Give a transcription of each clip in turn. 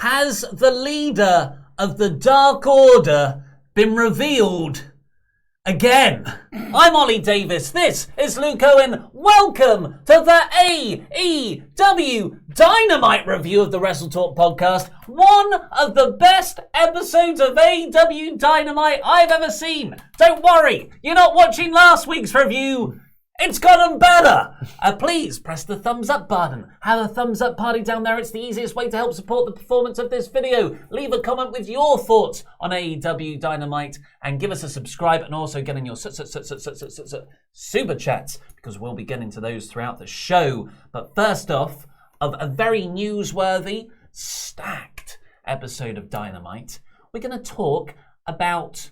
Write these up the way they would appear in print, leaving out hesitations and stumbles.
Has the leader of the Dark Order been revealed again? I'm Ollie Davis. This is Luke Owen. Welcome to the AEW Dynamite review of the WrestleTalk podcast. One of the best episodes of AEW Dynamite I've ever seen. Don't worry, you're not watching last week's review. It's gotten better. Please press the thumbs up button. Have a thumbs up party down there. It's the easiest way to help support the performance of this video. Leave a comment with your thoughts on AEW Dynamite and give us a subscribe and also get in your super chats because we'll be getting to those throughout the show. But first off, of a very newsworthy, stacked episode of Dynamite, we're going to talk about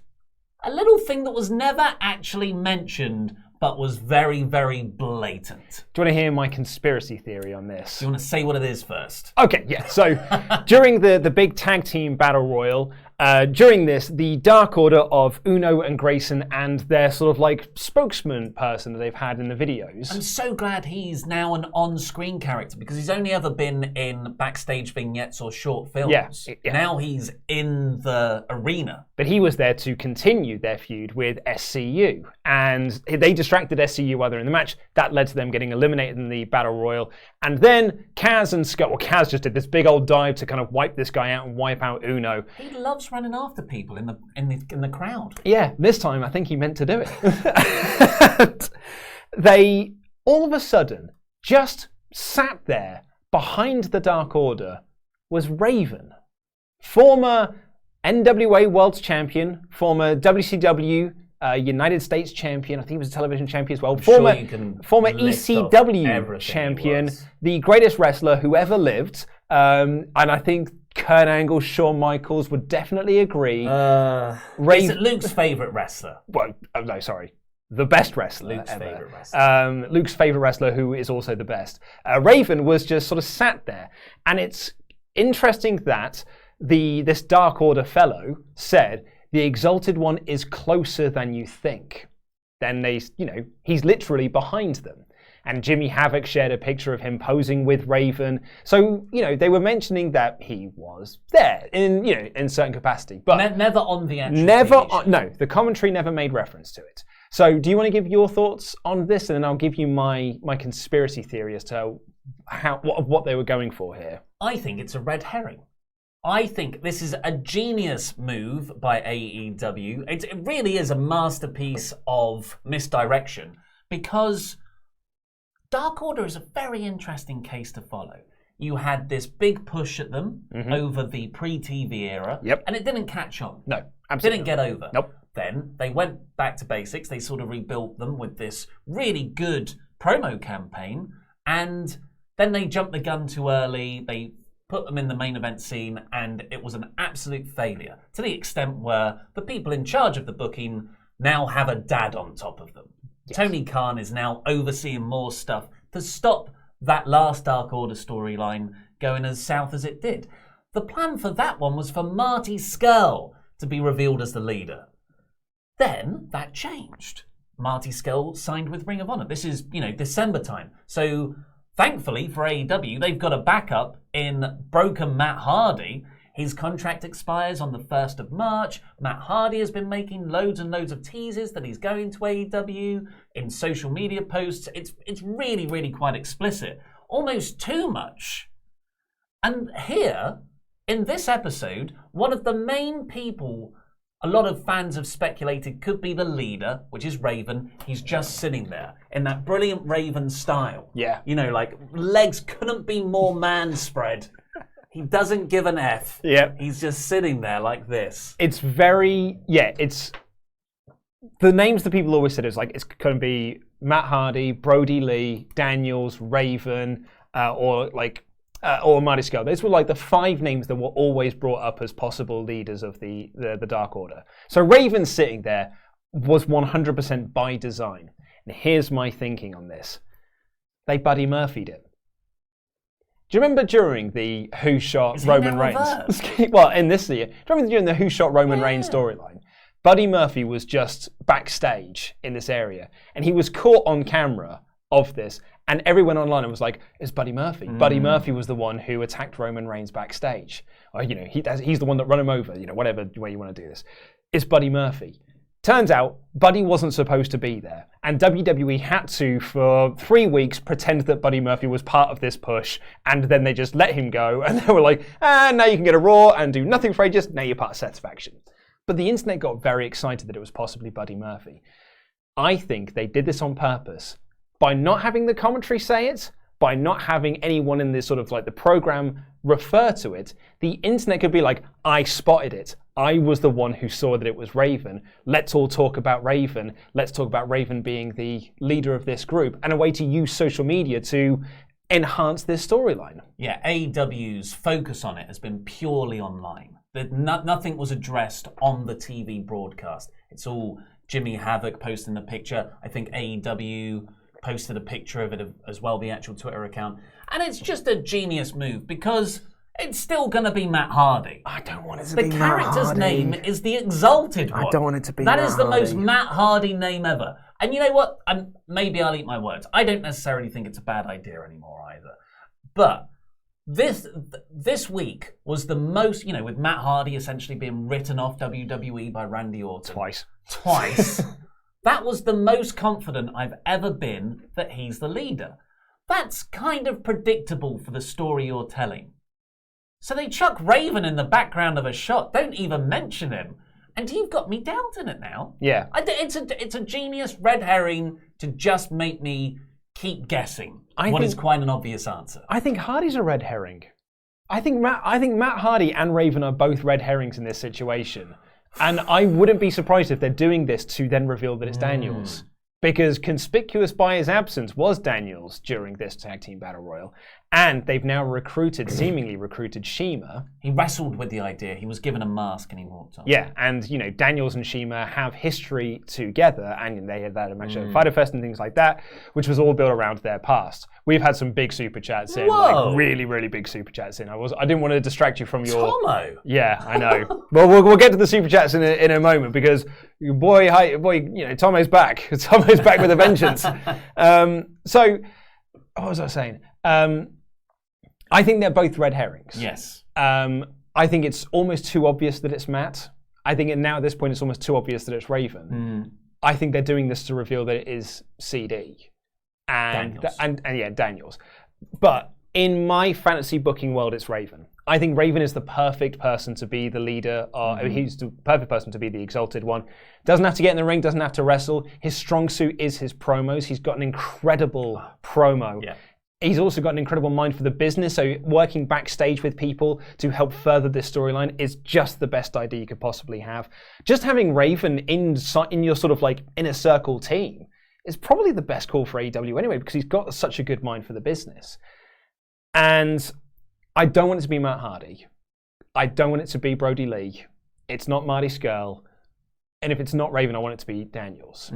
a little thing that was never actually mentioned but was very, very blatant. Do you want to hear my conspiracy theory on this? Do you want to say what it is first? Okay, yeah. So during the big tag team battle royal, during this, the Dark Order of Uno and Grayson and their sort of like spokesman person that they've had in the videos. I'm so glad he's now an on-screen character because he's only ever been in backstage vignettes or short films. Yeah. Now he's in the arena. But he was there to continue their feud with SCU. And they distracted SCU while they're in the match. That led to them getting eliminated in the battle royal. And then Kaz and Scott, well, Kaz just did this big old dive to kind of wipe this guy out and wipe out Uno. He loves running after people in the crowd. Yeah, this time I think he meant to do it. They all of a sudden just sat there behind the Dark Order was Raven, former NWA World Champion, former WCW United States Champion. I think he was a television champion as well. Former ECW champion, the greatest wrestler who ever lived. And I think Kurt Angle, Shawn Michaels would definitely agree. Is it Luke's favourite wrestler? Well, no, sorry. The best wrestler Luke's ever. Favourite wrestler. Luke's favourite wrestler who is also the best. Raven was just sort of sat there. And it's interesting that this Dark Order fellow said, the Exalted One is closer than you think. Then he's literally behind them. And Jimmy Havoc shared a picture of him posing with Raven. So, they were mentioning that he was there in certain capacity. But never on the actual No, the commentary never made reference to it. So do you want to give your thoughts on this? And then I'll give you my conspiracy theory as to what they were going for here. I think it's a red herring. I think this is a genius move by AEW. It really is a masterpiece of misdirection because Dark Order is a very interesting case to follow. You had this big push at them over the pre-TV era, and it didn't catch on. No, absolutely didn't get over. Nope. Then they went back to basics. They sort of rebuilt them with this really good promo campaign, and then they jumped the gun too early. They put them in the main event scene, and it was an absolute failure to the extent where the people in charge of the booking now have a dad on top of them. Yes. Tony Khan is now overseeing more stuff to stop that last Dark Order storyline going as south as it did. The plan for that one was for Marty Scurll to be revealed as the leader. Then that changed. Marty Scurll signed with Ring of Honor. This is, December time. So thankfully for AEW, they've got a backup in broken Matt Hardy. His contract expires on the 1st of March. Matt Hardy has been making loads and loads of teases that he's going to AEW in social media posts. It's really, really quite explicit. Almost too much. And here, in this episode, one of the main people a lot of fans have speculated could be the leader, which is Raven. He's just sitting there in that brilliant Raven style. Yeah. Legs couldn't be more man spread. He doesn't give an F. Yeah. He's just sitting there like this. It's very, it's, the names that people always said is it's going to be Matt Hardy, Brody Lee, Daniels, Raven, or Marty Scurll. Those were the 5 names that were always brought up as possible leaders of the Dark Order. So Raven sitting there was 100% by design. And here's my thinking on this. They Buddy Murphy'd it. Do you remember during the Who Shot Roman Reigns? Well, in this year, do you remember during the Who Shot Roman Reigns storyline? Buddy Murphy was just backstage in this area, and he was caught on camera of this, And everyone online was like, it's Buddy Murphy. Buddy Murphy was the one who attacked Roman Reigns backstage. Or, he's the one that run him over, whatever way you want to do this. It's Buddy Murphy. Turns out, Buddy wasn't supposed to be there. And WWE had to, for 3 weeks, pretend that Buddy Murphy was part of this push. And then they just let him go. And they were like, now you can get a Raw and do nothing for ages. Now you're part of Seth's faction. But the internet got very excited that it was possibly Buddy Murphy. I think they did this on purpose. By not having the commentary say it, by not having anyone in this sort of like the program refer to it, the internet could be like, I spotted it. I was the one who saw that it was Raven. Let's all talk about Raven. Let's talk about Raven being the leader of this group, and a way to use social media to enhance this storyline. Yeah, AEW's focus on it has been purely online. Nothing was addressed on the TV broadcast. It's all Jimmy Havoc posting the picture. I think AEW posted a picture of it as well, the actual Twitter account. And it's just a genius move because it's still going to be Matt Hardy. I don't want it to be Matt Hardy. The character's name is the Exalted One. I don't want it to be Matt Hardy. That is the most Matt Hardy name ever. And you know what? Maybe I'll eat my words. I don't necessarily think it's a bad idea anymore either. But this week was the most, with Matt Hardy essentially being written off WWE by Randy Orton. Twice. That was the most confident I've ever been that he's the leader. That's kind of predictable for the story you're telling. So they chuck Raven in the background of a shot. Don't even mention him. And you've got me doubting it now. Yeah. It's a genius red herring to just make me keep guessing what is quite an obvious answer. I think Hardy's a red herring. I think Matt Hardy and Raven are both red herrings in this situation. And I wouldn't be surprised if they're doing this to then reveal that it's Daniels. Because conspicuous by his absence was Daniels during this tag team battle royal. And they've now seemingly recruited Shima. He wrestled with the idea. He was given a mask and he walked on. Yeah, and Daniels and Shima have history together, and they had that match at Fighter Fest and things like that, which was all built around their past. We've had some big super chats in, like really, really big super chats in. I didn't want to distract you from your Tomo. Yeah, I know. Well, we'll get to the super chats in a moment because Tomo's back. Tomo's back with a vengeance. So, what was I saying? I think they're both red herrings. Yes. I think it's almost too obvious that it's Matt. I think now at this point it's almost too obvious that it's Raven. I think they're doing this to reveal that it is CD. And Daniels. But in my fantasy booking world, it's Raven. I think Raven is the perfect person to be the leader. He's the perfect person to be the Exalted One. Doesn't have to get in the ring, doesn't have to wrestle. His strong suit is his promos. He's got an incredible promo. Yeah. He's also got an incredible mind for the business, so working backstage with people to help further this storyline is just the best idea you could possibly have. Just having Raven in your sort of like inner circle team is probably the best call for AEW anyway, because he's got such a good mind for the business. And I don't want it to be Matt Hardy. I don't want it to be Brody Lee. It's not Marty Scurll. And if it's not Raven, I want it to be Daniels.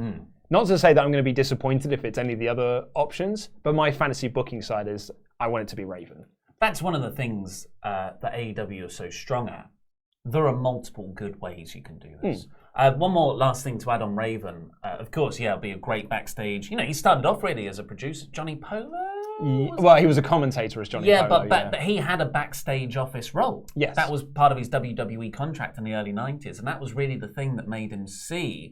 Not to say that I'm going to be disappointed if it's any of the other options, but my fantasy booking side is I want it to be Raven. That's one of the things that AEW is so strong at. There are multiple good ways you can do this. One more last thing to add on Raven. Of course, it'll be a great backstage. He started off really as a producer. Johnny Polo? Well, he was a commentator as Johnny Polo. But he had a backstage office role. Yes. That was part of his WWE contract in the early 90s, and that was really the thing that made him see,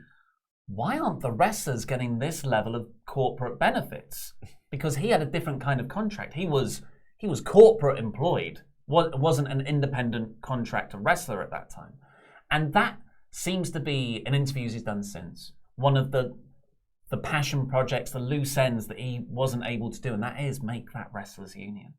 why aren't the wrestlers getting this level of corporate benefits? Because he had a different kind of contract. He was corporate employed, wasn't an independent contractor wrestler at that time. And that seems to be, in interviews he's done since, one of the passion projects, the loose ends that he wasn't able to do, and that is make that wrestlers union.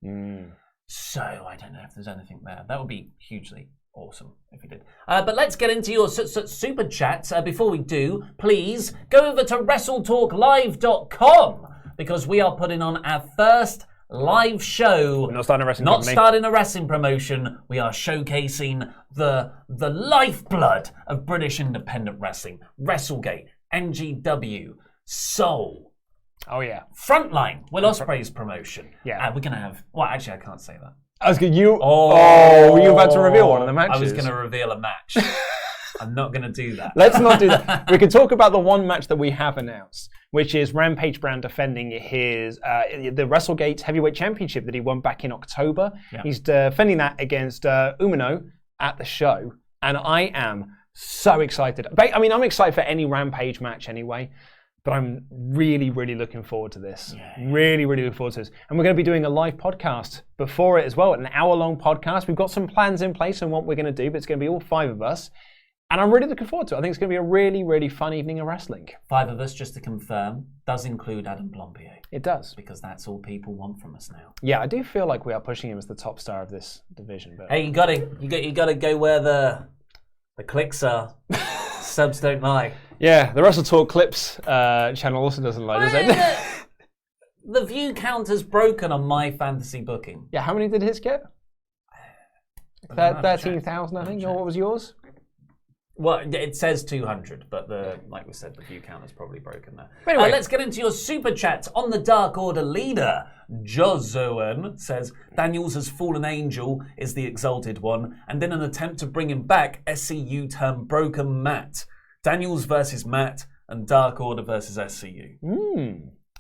So I don't know if there's anything there. That would be hugely awesome if he did. But let's get into your super chats. Before we do, please go over to WrestleTalkLive.com because we are putting on our first live show. We're not starting a wrestling company. Starting a wrestling promotion. We are showcasing the lifeblood of British independent wrestling. WrestleGate, NGW, Soul. Oh yeah. Frontline, Will Ospreay's promotion. Yeah. We're going to have... Well, actually, I can't say that. I was going were you about to reveal one of the matches? I was going to reveal a match. I'm not going to do that. Let's not do that. We can talk about the one match that we have announced, which is Rampage Brand defending his the WrestleGate Heavyweight Championship that he won back in October. Yeah. He's defending that against Umino at the show, and I am so excited. I mean, I'm excited for any Rampage match anyway, but I'm really, really looking forward to this. Yeah. Really, really looking forward to this. And we're going to be doing a live podcast before it as well, an hour-long podcast. We've got some plans in place on what we're going to do, but it's going to be all 5 of us. And I'm really looking forward to it. I think it's going to be a really, really fun evening of wrestling. 5 of us, just to confirm, does include Adam Blompier. It does. Because that's all people want from us now. Yeah, I do feel like we are pushing him as the top star of this division. But hey, you got to go where the clicks are. Subs don't lie. Yeah, the WrestleTalk Clips channel also doesn't lie, does it? The view count is broken on my fantasy booking. Yeah, how many did his get? 13,000, I think. Or what was yours? Well, it says 200, but like we said, the view count is probably broken there. Anyway, let's get into your super chats. On the Dark Order leader, Jozoan says, Daniels as fallen angel is the exalted one, and in an attempt to bring him back, SCU term Broken Matt. Daniels versus Matt, and Dark Order versus SCU.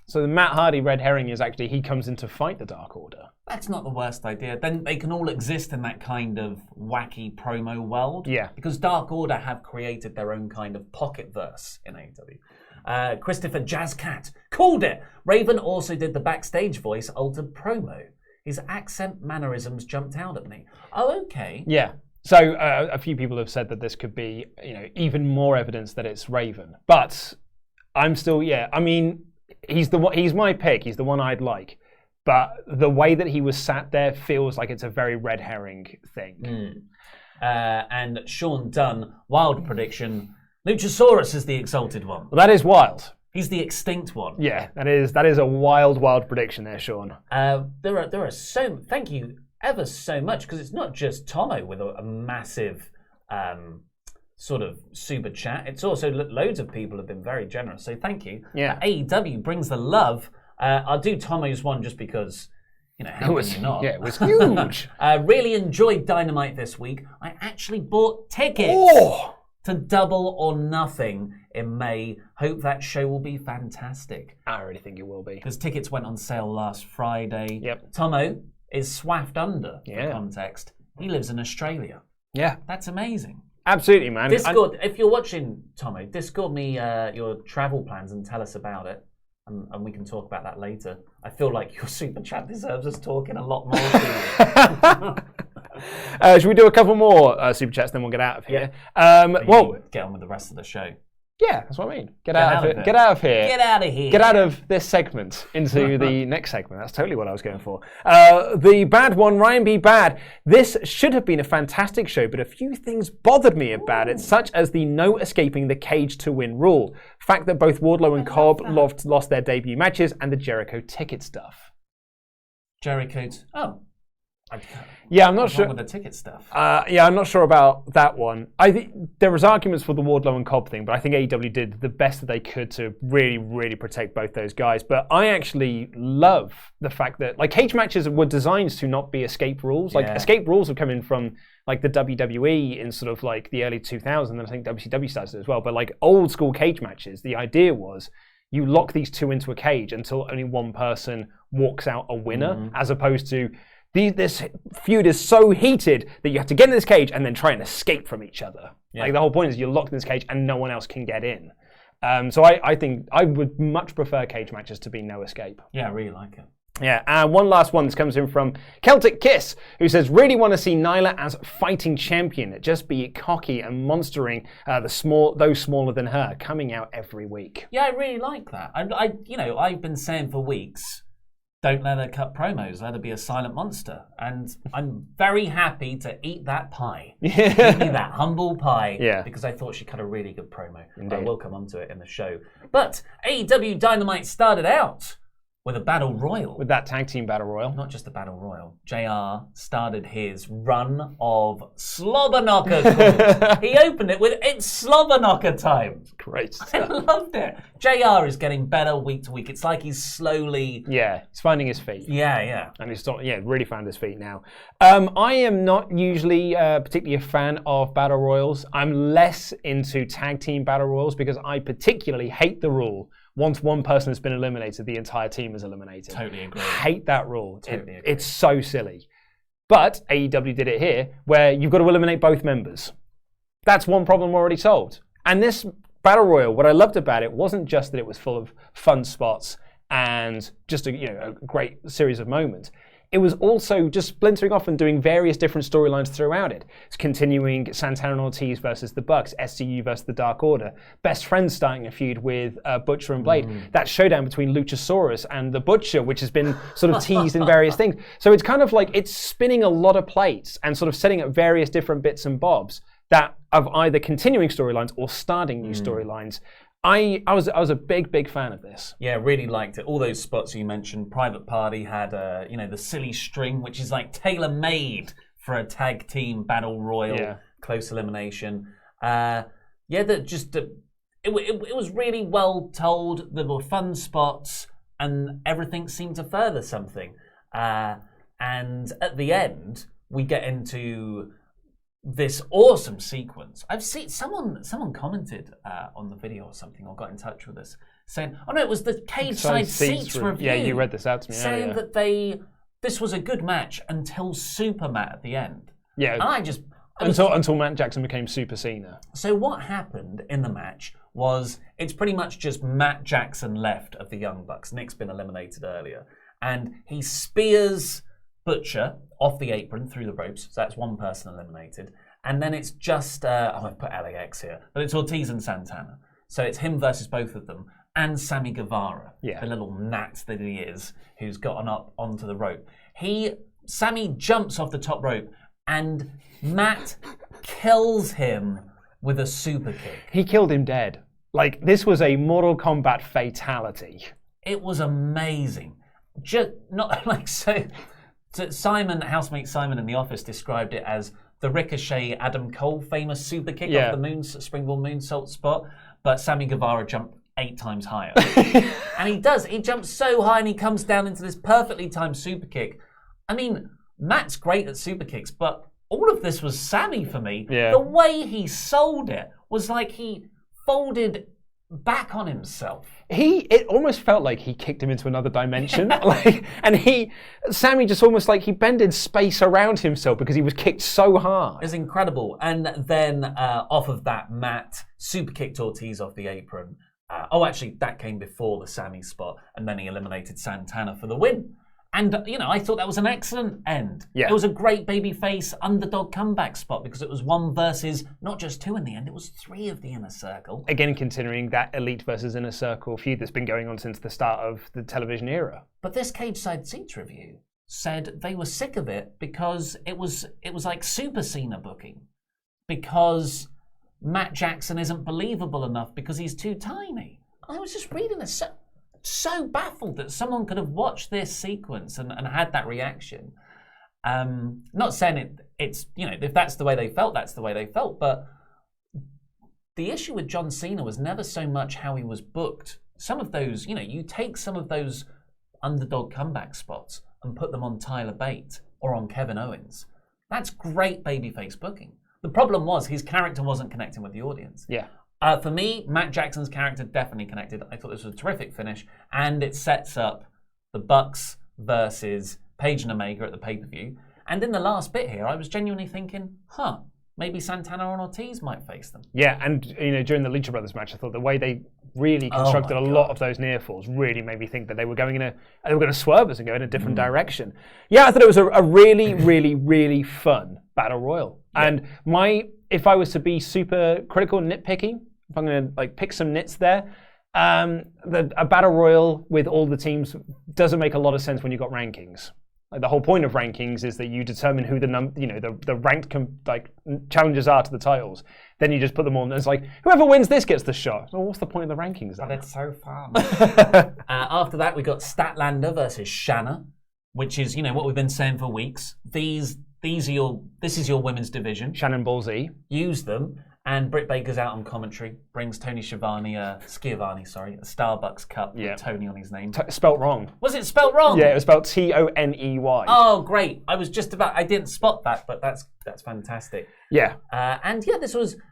So the Matt Hardy red herring is actually he comes in to fight the Dark Order. That's not the worst idea. Then they can all exist in that kind of wacky promo world. Yeah. Because Dark Order have created their own kind of pocket verse in AEW. Christopher Jazzcat called it. Raven also did the backstage voice altered promo. His accent mannerisms jumped out at me. Oh, okay. Yeah. So a few people have said that this could be, even more evidence that it's Raven. But I'm still, I mean, he's my pick. He's the one I'd like. But the way that he was sat there feels like it's a very red herring thing. And Sean Dunn, wild prediction, Luchasaurus is the exalted one. Well, that is wild. He's the extinct one. Yeah, that is a wild prediction there, Sean. There are so, thank you ever so much, because it's not just Tomo with a massive sort of super chat. It's also loads of people have been very generous, so thank you. Yeah. AEW brings the love. I'll do Tomo's one just because, how can you not? Yeah, it was huge. Really enjoyed Dynamite this week. I actually bought tickets to Double or Nothing in May. Hope that show will be fantastic. I really think it will be. Because tickets went on sale last Friday. Yep. Tomo is swaffed under, for context. He lives in Australia. Yeah. That's amazing. Absolutely, man. Discord, if you're watching, Tomo, Discord me your travel plans and tell us about it. And we can talk about that later. I feel like your super chat deserves us talking a lot more to you. Should we do a couple more super chats, then we'll get out of here? Yeah. Get on with the rest of the show. Yeah, that's what I mean. Get out of here. Get out of here. Get out of here. Get out of this segment into the next segment. That's totally what I was going for. The bad one, Ryan B. Bad. This should have been a fantastic show, but a few things bothered me about it, such as the no escaping the cage to win rule, fact that both Wardlow and Cobb lost their debut matches, and the Jericho ticket stuff. Jericho's. Yeah, I'm not sure with the ticket stuff. I'm not sure about that one. I think there was arguments for the Wardlow and Cobb thing, but I think AEW did the best that they could to really, really protect both those guys. But I actually love the fact that cage matches were designed to not be escape rules. Escape rules have come in from the WWE in sort of the early 2000s, and I think WCW started as well. But old school cage matches, the idea was you lock these two into a cage until only one person walks out a winner, as opposed to this feud is so heated that you have to get in this cage and then try and escape from each other. Yeah. The whole point is you're locked in this cage and no one else can get in. So I think I would much prefer cage matches to be no escape. Yeah, I really like it. Yeah, and one last one. This comes in from Celtic Kiss, who says, really want to see Nyla as fighting champion. Just be cocky and monstering those smaller than her, coming out every week. Yeah, I really like that. I've been saying for weeks, don't let her cut promos, let her be a silent monster. And I'm very happy to eat that pie. Eat me that humble pie. Yeah. Because I thought she cut a really good promo. Indeed. I will come onto it in the show. But AEW Dynamite started out with a battle royal. With that tag team battle royal. Not just a battle royal. JR started his run of slobber knocker calls. He opened it with, it's slobber knocker time. great I stuff. loved it. JR is getting better week to week. It's like he's slowly... Yeah, he's finding his feet. Yeah. And he's really found his feet now. I am not usually particularly a fan of battle royals. I'm less into tag team battle royals because I particularly hate the rule. Once one person has been eliminated, the entire team is eliminated. Totally agree. Hate that rule. Totally agree. It's so silly. But AEW did it here, where you've got to eliminate both members. That's one problem already solved. And this Battle Royal, what I loved about it wasn't just that it was full of fun spots and just a great series of moments. It was also just splintering off and doing various different storylines throughout it. It's continuing Santana and Ortiz versus the Bucks, SCU versus the Dark Order, Best Friends starting a feud with Butcher and Blade, that showdown between Luchasaurus and the Butcher, which has been sort of teased in various things. So it's kind of like it's spinning a lot of plates and sort of setting up various different bits and bobs that of either continuing storylines or starting new storylines. I was a big fan of this. Yeah, really liked it. All those spots you mentioned. Private Party had the silly string, which is like tailor-made for a tag team battle royal, close elimination. It was really well told. There were fun spots, and everything seemed to further something. And at the end, we get into this awesome sequence. I've seen someone commented on the video or something, or got in touch with us saying, "Oh no, it was the Cage Side Seats review." Yeah, you read this out to me saying earlier. that this was a good match until Super Matt at the end. Yeah, and until Matt Jackson became Super Cena. So what happened in the match was it's pretty much just Matt Jackson left of the Young Bucks. Nick's been eliminated earlier, and he spears Butcher off the apron through the ropes, so that's one person eliminated. And then it's just, I've put LAX here, but it's Ortiz and Santana. So it's him versus both of them, and Sammy Guevara, the little gnat that he is, who's gotten up onto the rope. Sammy jumps off the top rope, and Matt kills him with a super kick. He killed him dead. Like, this was a Mortal Kombat fatality. It was amazing. Just not like so. Housemate Simon in the office described it as the Ricochet Adam Cole famous super kick off the springboard moonsault spot, but Sammy Guevara jumped 8 times higher. And he does. He jumps so high and he comes down into this perfectly timed super kick. I mean, Matt's great at super kicks, but all of this was Sammy for me. Yeah. The way he sold it was like he folded back on himself. It almost felt like he kicked him into another dimension. Sammy just almost like he bended space around himself because he was kicked so hard. It's incredible. And then off of that, Matt super kicked Ortiz off the apron. Actually, that came before the Sammy spot, and then he eliminated Santana for the win. And, I thought that was an excellent end. Yeah. It was a great babyface underdog comeback spot because it was 1 versus not just 2 in the end, it was 3 of the Inner Circle. Again, considering that Elite versus Inner Circle feud that's been going on since the start of the television era. But this Cage Side Seats review said they were sick of it because it was like Super Cena booking. Because Matt Jackson isn't believable enough because he's too tiny. I was just reading this. So baffled that someone could have watched this sequence and had that reaction. Not saying it's if that's the way they felt, that's the way they felt. But the issue with John Cena was never so much how he was booked. Some of those, you take some of those underdog comeback spots and put them on Tyler Bate or on Kevin Owens. That's great babyface booking. The problem was his character wasn't connecting with the audience. Yeah. For me, Matt Jackson's character definitely connected. I thought this was a terrific finish, and it sets up the Bucks versus Page and Omega at the pay-per-view. And in the last bit here, I was genuinely thinking, maybe Santana and Ortiz might face them. Yeah, and during the Lucha Brothers match, I thought the way they really constructed a lot of those near falls really made me think that they were going to swerve us and go in a different direction. Yeah, I thought it was a really, really, really fun battle royal. Yeah. And if I was to be super critical and nitpicking, if I'm going to pick some nits there, a battle royal with all the teams doesn't make a lot of sense when you've got rankings. The whole point of rankings is that you determine who the ranked challengers are to the titles. Then you just put them on, and it's like whoever wins this gets the shot. Well, what's the point of the rankings then? But it's so fun. After that, we got Statlander versus Shanna, which is what we've been saying for weeks. This is your women's division. Shannon Ball Z. Use them. And Britt Baker's out on commentary, brings Schiavone a Starbucks cup with Tony on his name. Spelt wrong. Was it spelt wrong? Yeah, it was spelled Toney. Oh, great. I didn't spot that, but that's fantastic. Yeah.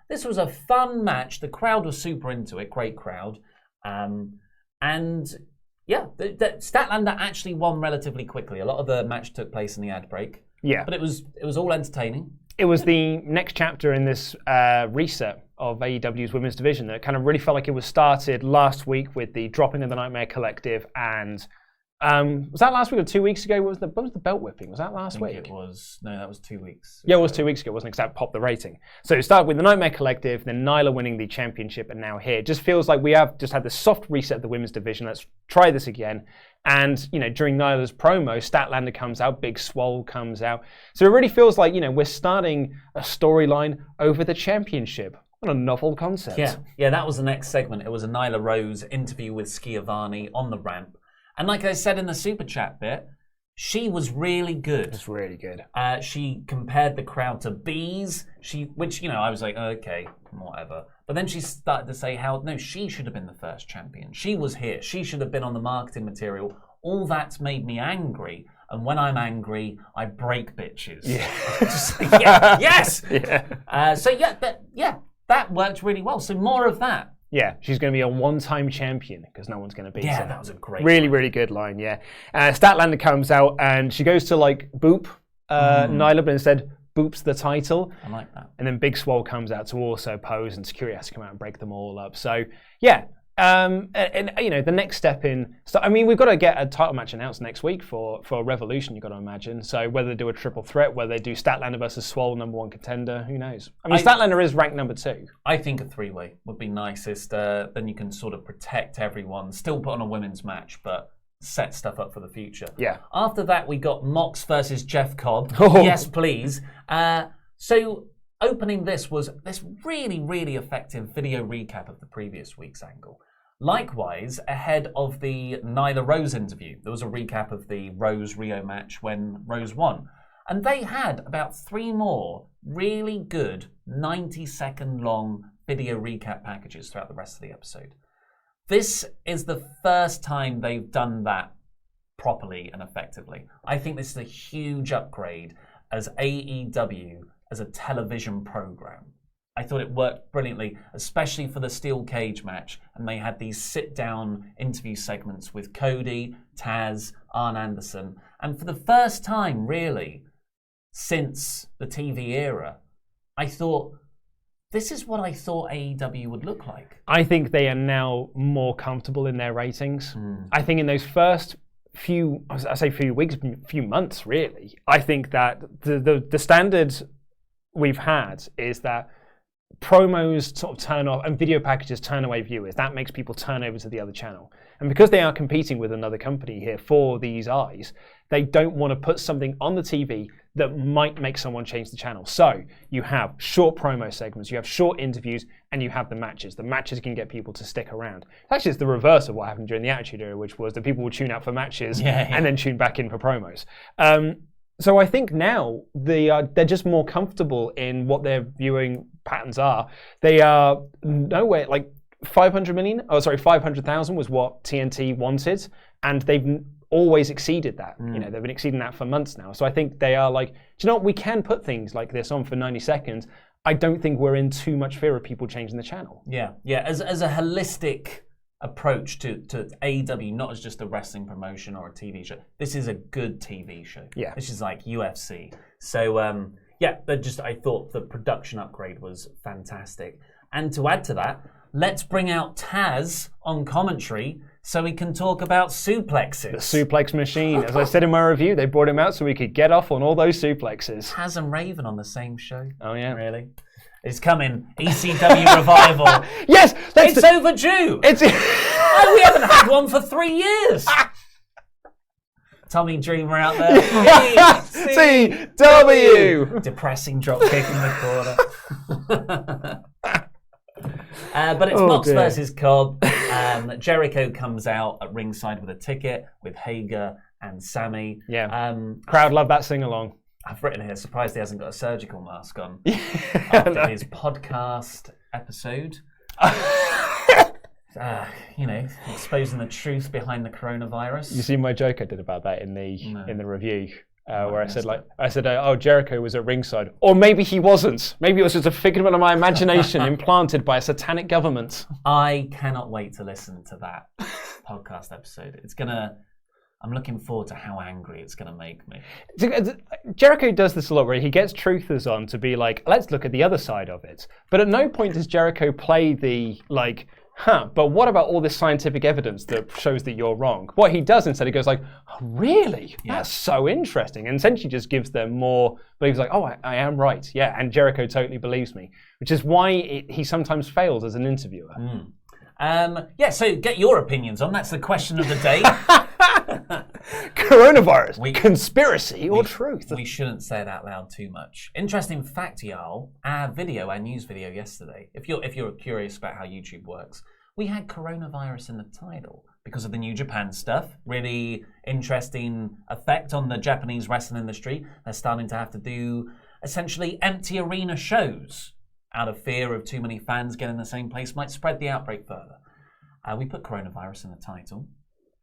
This was a fun match. The crowd was super into it. Great crowd. Statlander actually won relatively quickly. A lot of the match took place in the ad break. Yeah. But it was all entertaining. It was the next chapter in this reset of AEW's women's division that kind of really felt like it was started last week with the dropping of the Nightmare Collective. And was that last week or 2 weeks ago? What was the belt whipping? Was that last week? That was 2 weeks. Yeah, it was 2 weeks ago, wasn't it? Because that popped the rating. So it started with the Nightmare Collective, then Nyla winning the championship, and now here. It just feels like we have just had this soft reset of the women's division. Let's try this again. And, during Nyla's promo, Statlander comes out, Big Swole comes out. So it really feels like, we're starting a storyline over the championship. What a novel concept. Yeah, that was the next segment. It was a Nyla Rose interview with Schiavone on the ramp. And like I said in the Super Chat bit, she was really good. It's really good. She compared the crowd to bees, which I was like, okay, whatever. But then she started to say how, no, she should have been the first champion. She was here. She should have been on the marketing material. All that's made me angry. And when I'm angry, I break bitches. Yeah. Just like, yes! Yeah. That worked really well. So more of that. Yeah, she's going to be a one-time champion because no one's going to beat her. Yeah, that was a great Really, really good line, yeah. Statlander comes out and she goes to, boop Nyla, but instead boops the title. I like that. And then Big Swole comes out to also pose and security has to come out and break them all up. So, yeah. The next step in... So, we've got to get a title match announced next week for Revolution, you've got to imagine. So whether they do a triple threat, whether they do Statlander versus Swole, number one contender, who knows? Statlander is ranked number 2. I think a 3-way would be nicest. Then you can sort of protect everyone, still put on a women's match, but set stuff up for the future. Yeah. After that, we got Mox versus Jeff Cobb. Oh. Yes, please. So opening this was this really, really effective video recap of the previous week's angle. Likewise, ahead of the Nyla Rose interview, there was a recap of the Rose-Rio match when Rose won. And they had about 3 more really good 90-second long video recap packages throughout the rest of the episode. This is the first time they've done that properly and effectively. I think this is a huge upgrade as AEW as a television program. I thought it worked brilliantly, especially for the steel cage match. And they had these sit-down interview segments with Cody, Taz, Arn Anderson. And for the first time, really, since the TV era, I thought, this is what I thought AEW would look like. I think they are now more comfortable in their ratings. I think in those first few weeks, few months, really, I think that the standard we've had is that promos sort of turn off and video packages turn away viewers. That makes people turn over to the other channel. And because they are competing with another company here for these eyes, they don't want to put something on the TV that might make someone change the channel. So you have short promo segments, you have short interviews, and you have the matches. The matches can get people to stick around. Actually, it's the reverse of what happened during the Attitude Era, which was that people would tune out for matches and then tune back in for promos. So I think now they're just more comfortable in what their viewing patterns are. They are nowhere, 500,000 was what TNT wanted, and they've always exceeded that. They've been exceeding that for months now. So I think they are like, do you know what, we can put things like this on for 90 seconds. I don't think we're in too much fear of people changing the channel. Yeah. As a holistic approach to AEW, not as just a wrestling promotion or a TV show. This is a good TV show. Yeah. This is like UFC. So, I thought the production upgrade was fantastic. And to add to that, let's bring out Taz on commentary so we can talk about suplexes. The suplex machine. As I said in my review, they brought him out so we could get off on all those suplexes. Taz and Raven on the same show. Oh, yeah. Really? It's coming. ECW Revival. Yes! It's overdue. We haven't had one for 3 years. Tommy Dreamer out there. ECW! Depressing drop kick in the corner. But it's Mox versus Cobb. Jericho comes out at ringside with a ticket with Hager and Sammy. Yeah. Crowd love that sing-along. I've written here, surprised he hasn't got a surgical mask on after his podcast episode. Exposing the truth behind the coronavirus. You see my joke I did about that in the review, where I said, "Oh, Jericho was at ringside, or maybe he wasn't. Maybe it was just a figment of my imagination implanted by a satanic government." I cannot wait to listen to that podcast episode. I'm looking forward to how angry it's going to make me. Jericho does this a lot, where he gets truthers on to be like, let's look at the other side of it. But at no point does Jericho play the, like, but what about all this scientific evidence that shows that you're wrong? What he does instead, he goes like, oh, really? Yeah. That's so interesting. And essentially just gives them more, but he's like, oh, I am right. Yeah, and Jericho totally believes me, which is why he sometimes fails as an interviewer. So get your opinions on. That's the question of the day. Coronavirus, conspiracy or truth? We shouldn't say it out loud too much. Interesting fact, y'all. Our news video yesterday, if you're curious about how YouTube works, we had coronavirus in the title because of the New Japan stuff. Really interesting effect on the Japanese wrestling industry. They're starting to have to do essentially empty arena shows out of fear of too many fans getting in the same place might spread the outbreak further. We put coronavirus in the title,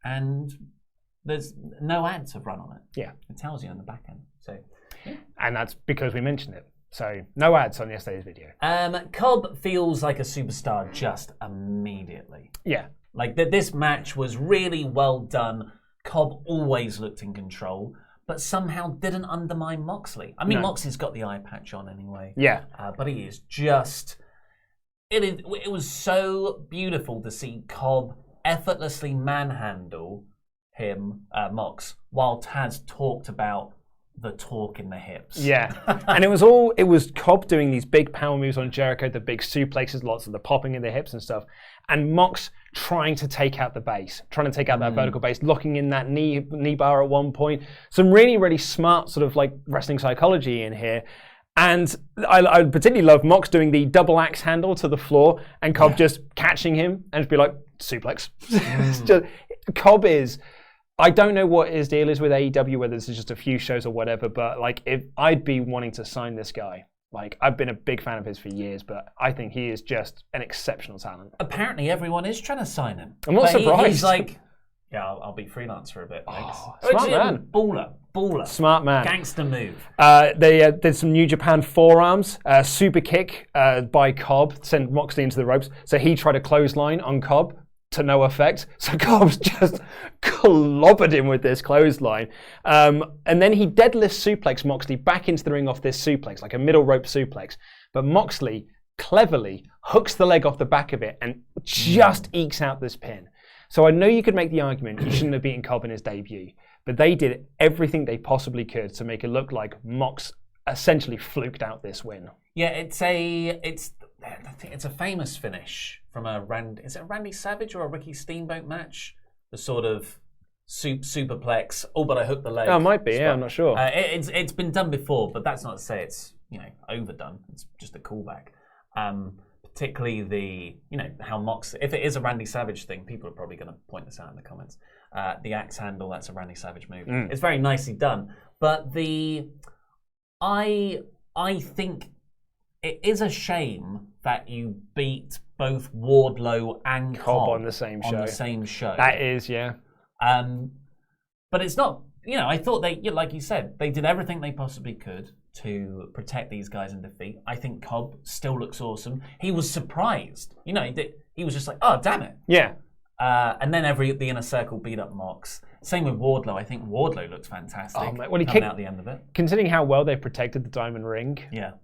and there's no ads have run on it. Yeah. It tells you on the back end. So, yeah. And that's because we mentioned it. So no ads on yesterday's video. Cobb feels like a superstar just immediately. Yeah. Like this match was really well done. Cobb always looked in control, but somehow didn't undermine Moxley. I mean, Moxley's got the eye patch on anyway. Yeah. But he is just... It was so beautiful to see Cobb effortlessly manhandle him, Mox, while Taz talked about the torque in the hips. Yeah. And it was Cobb doing these big power moves on Jericho, the big suplexes, lots of the popping in the hips and stuff, and Mox trying to take out the base, trying to take out that vertical base, locking in that knee bar at one point. Some really, really smart sort of like wrestling psychology in here. And I particularly love Mox doing the double axe handle to the floor and Cobb just catching him and just be like, suplex. It's just, Cobb is... I don't know what his deal is with AEW, whether this is just a few shows or whatever, but like, if I'd be wanting to sign this guy. Like, I've been a big fan of his for years, but I think he is just an exceptional talent. Apparently, everyone is trying to sign him. I'm not surprised. He's like, yeah, I'll be freelance for a bit. Smart man. Baller. Smart man. Gangster move. They did some New Japan forearms, super kick by Cobb, sent Moxley into the ropes. So he tried a clothesline on Cobb. To no effect. So Cobb's just clobbered him with this clothesline. And then he deadlift suplex Moxley back into the ring off this suplex, like a middle rope suplex. But Moxley cleverly hooks the leg off the back of it and just ekes out this pin. So I know you could make the argument you shouldn't have beaten Cobb in his debut, but they did everything they possibly could to make it look like Mox essentially fluked out this win. Yeah, I think it's a famous finish from is it a Randy Savage or a Ricky Steamboat match? The sort of superplex. Oh, but I hooked the leg. Oh, it might be. Yeah, I'm not sure. It's been done before, but that's not to say it's overdone. It's just a callback. Particularly how Mox. If it is a Randy Savage thing, people are probably going to point this out in the comments. The axe handle, that's a Randy Savage move. It's very nicely done, but I think it is a shame that you beat both Wardlow and Cobb on the same show. That is, yeah. But it's not. I thought like you said, they did everything they possibly could to protect these guys in defeat. I think Cobb still looks awesome. He was surprised. He was just like, oh, damn it. Yeah. And then the Inner Circle beat up Mox. Same with Wardlow. I think Wardlow looks fantastic. Oh, well, he coming out the end of it. Considering how well they've protected the Diamond Ring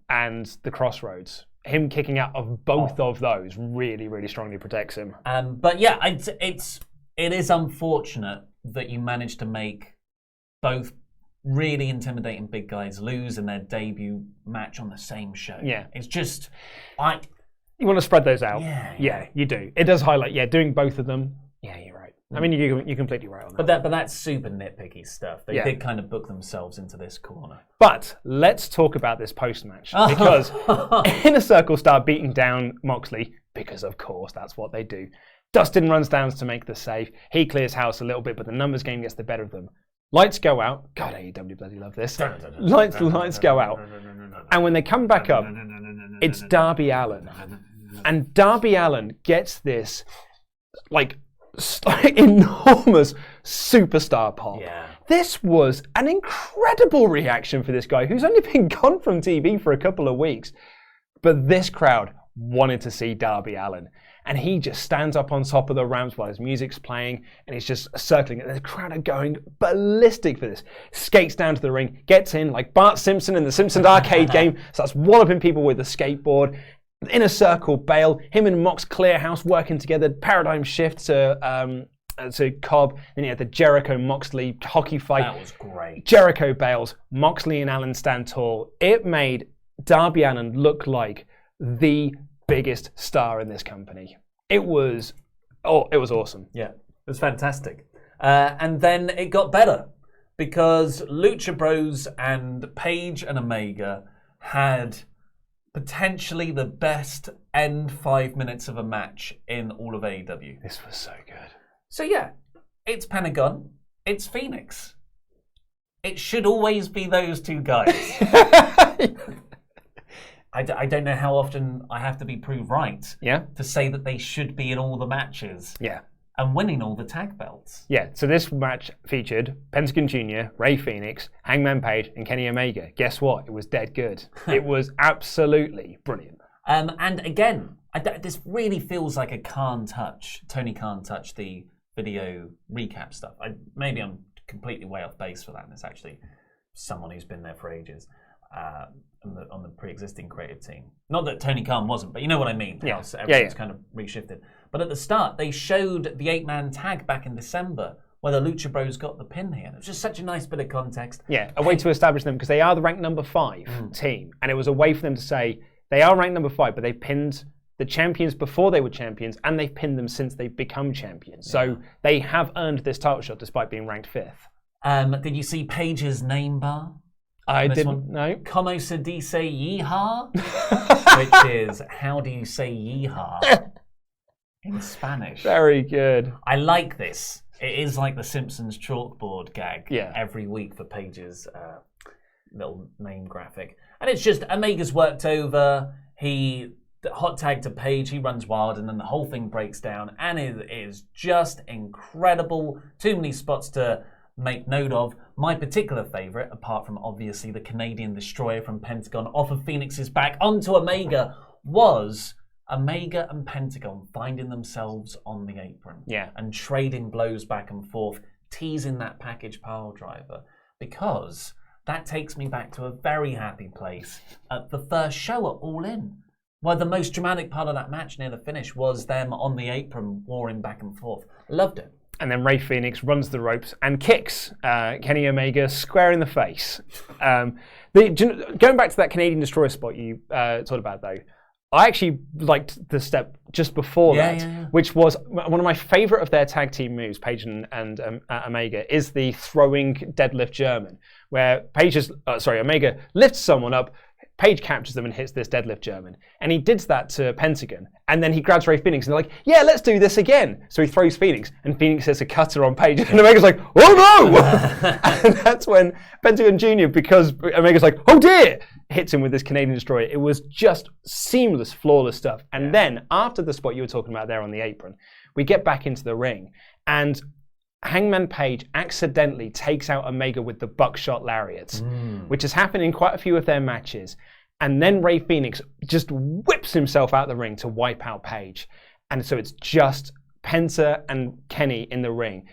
and the Crossroads, him kicking out of both of those really, really strongly protects him. But yeah, it is unfortunate that you managed to make both really intimidating big guys lose in their debut match on the same show. Yeah. It's just... You want to spread those out. Yeah, you do. It does highlight, doing both of them. Yeah, you're right. I mean, you're completely right on that. But that's super nitpicky stuff. They did kind of book themselves into this corner. But let's talk about this post-match. Because Inner Circle start beating down Moxley, because of course that's what they do. Dustin runs down to make the save. He clears house a little bit, but the numbers game gets the better of them. Lights go out. God, AEW bloody love this. Lights go out. And when they come back up, it's Darby Allin. And Darby Allin gets this, like, enormous superstar pop. Yeah. This was an incredible reaction for this guy who's only been gone from TV for a couple of weeks. But this crowd wanted to see Darby Allin. And he just stands up on top of the ramps while his music's playing, and he's just circling. And the crowd are going ballistic for this. Skates down to the ring, gets in like Bart Simpson in the Simpsons arcade game, starts walloping people with a skateboard. Inner circle, Bale, him and Mox Clearhouse working together, paradigm shift to Cobb. Then you had the Jericho Moxley hockey fight. That was great. Jericho Bales, Moxley and Allen stand tall. It made Darby Allin look like the biggest star in this company. It was awesome. Yeah, it was fantastic. And then it got better because Lucha Bros and Paige and Omega had potentially the best end 5 minutes of a match in all of AEW. This was so good. So yeah, it's Pentagon, it's Phoenix. It should always be those two guys. I don't know how often I have to be proved right to say that they should be in all the matches and winning all the tag belts. Yeah, so this match featured Pentagon Jr., Rey Fenix, Hangman Page, and Kenny Omega. Guess what? It was dead good. It was absolutely brilliant. And again, this really feels like a Tony Khan touch the video recap stuff. Maybe I'm completely way off base for that, and it's actually someone who's been there for ages. On the pre-existing creative team. Not that Tony Khan wasn't, but you know what I mean. Yeah. So everything's kind of reshifted. But at the start, they showed the 8-man tag back in December where the Lucha Bros got the pin here. It was just such a nice bit of context. Yeah, a way to establish them because they are the ranked number 5 team. And it was a way for them to say they are ranked number 5, but they pinned the champions before they were champions and they've pinned them since they've become champions. So they have earned this title shot despite being ranked 5th. Did you see Paige's name bar? I didn't know. Como se dice yeehaw? Which is, how do you say yeehaw in Spanish? Very good. I like this. It is like the Simpsons chalkboard gag every week for Paige's little name graphic. And it's just, Omega's worked over, he hot tag to Paige, he runs wild, and then the whole thing breaks down. And it is just incredible. Too many spots to make note of. My particular favourite, apart from obviously the Canadian Destroyer from Pentagon off of Phoenix's back onto Omega, was Omega and Pentagon finding themselves on the apron. Yeah. And trading blows back and forth, teasing that package pile driver. Because that takes me back to a very happy place at the first show at All In, where the most dramatic part of that match near the finish was them on the apron warring back and forth. Loved it. And then Rey Fenix runs the ropes and kicks Kenny Omega square in the face. Going back to that Canadian Destroyer spot you talked about, though, I actually liked the step just before which was one of my favourite of their tag team moves, Paige and Omega, is the throwing deadlift German, where Omega lifts someone up, Paige captures them and hits this deadlift German. And he did that to Pentagon. And then he grabs Rey Fenix and they're like, yeah, let's do this again. So he throws Phoenix and Phoenix hits a cutter on Paige. And Omega's like, oh no! And that's when Pentagon Jr., because Omega's like, oh dear, hits him with this Canadian Destroyer. It was just seamless, flawless stuff. And then after the spot you were talking about there on the apron, we get back into the ring. And Hangman Page accidentally takes out Omega with the buckshot lariats, which has happened in quite a few of their matches. And then Rey Fenix just whips himself out the ring to wipe out Page. And so it's just Penta and Kenny in the ring.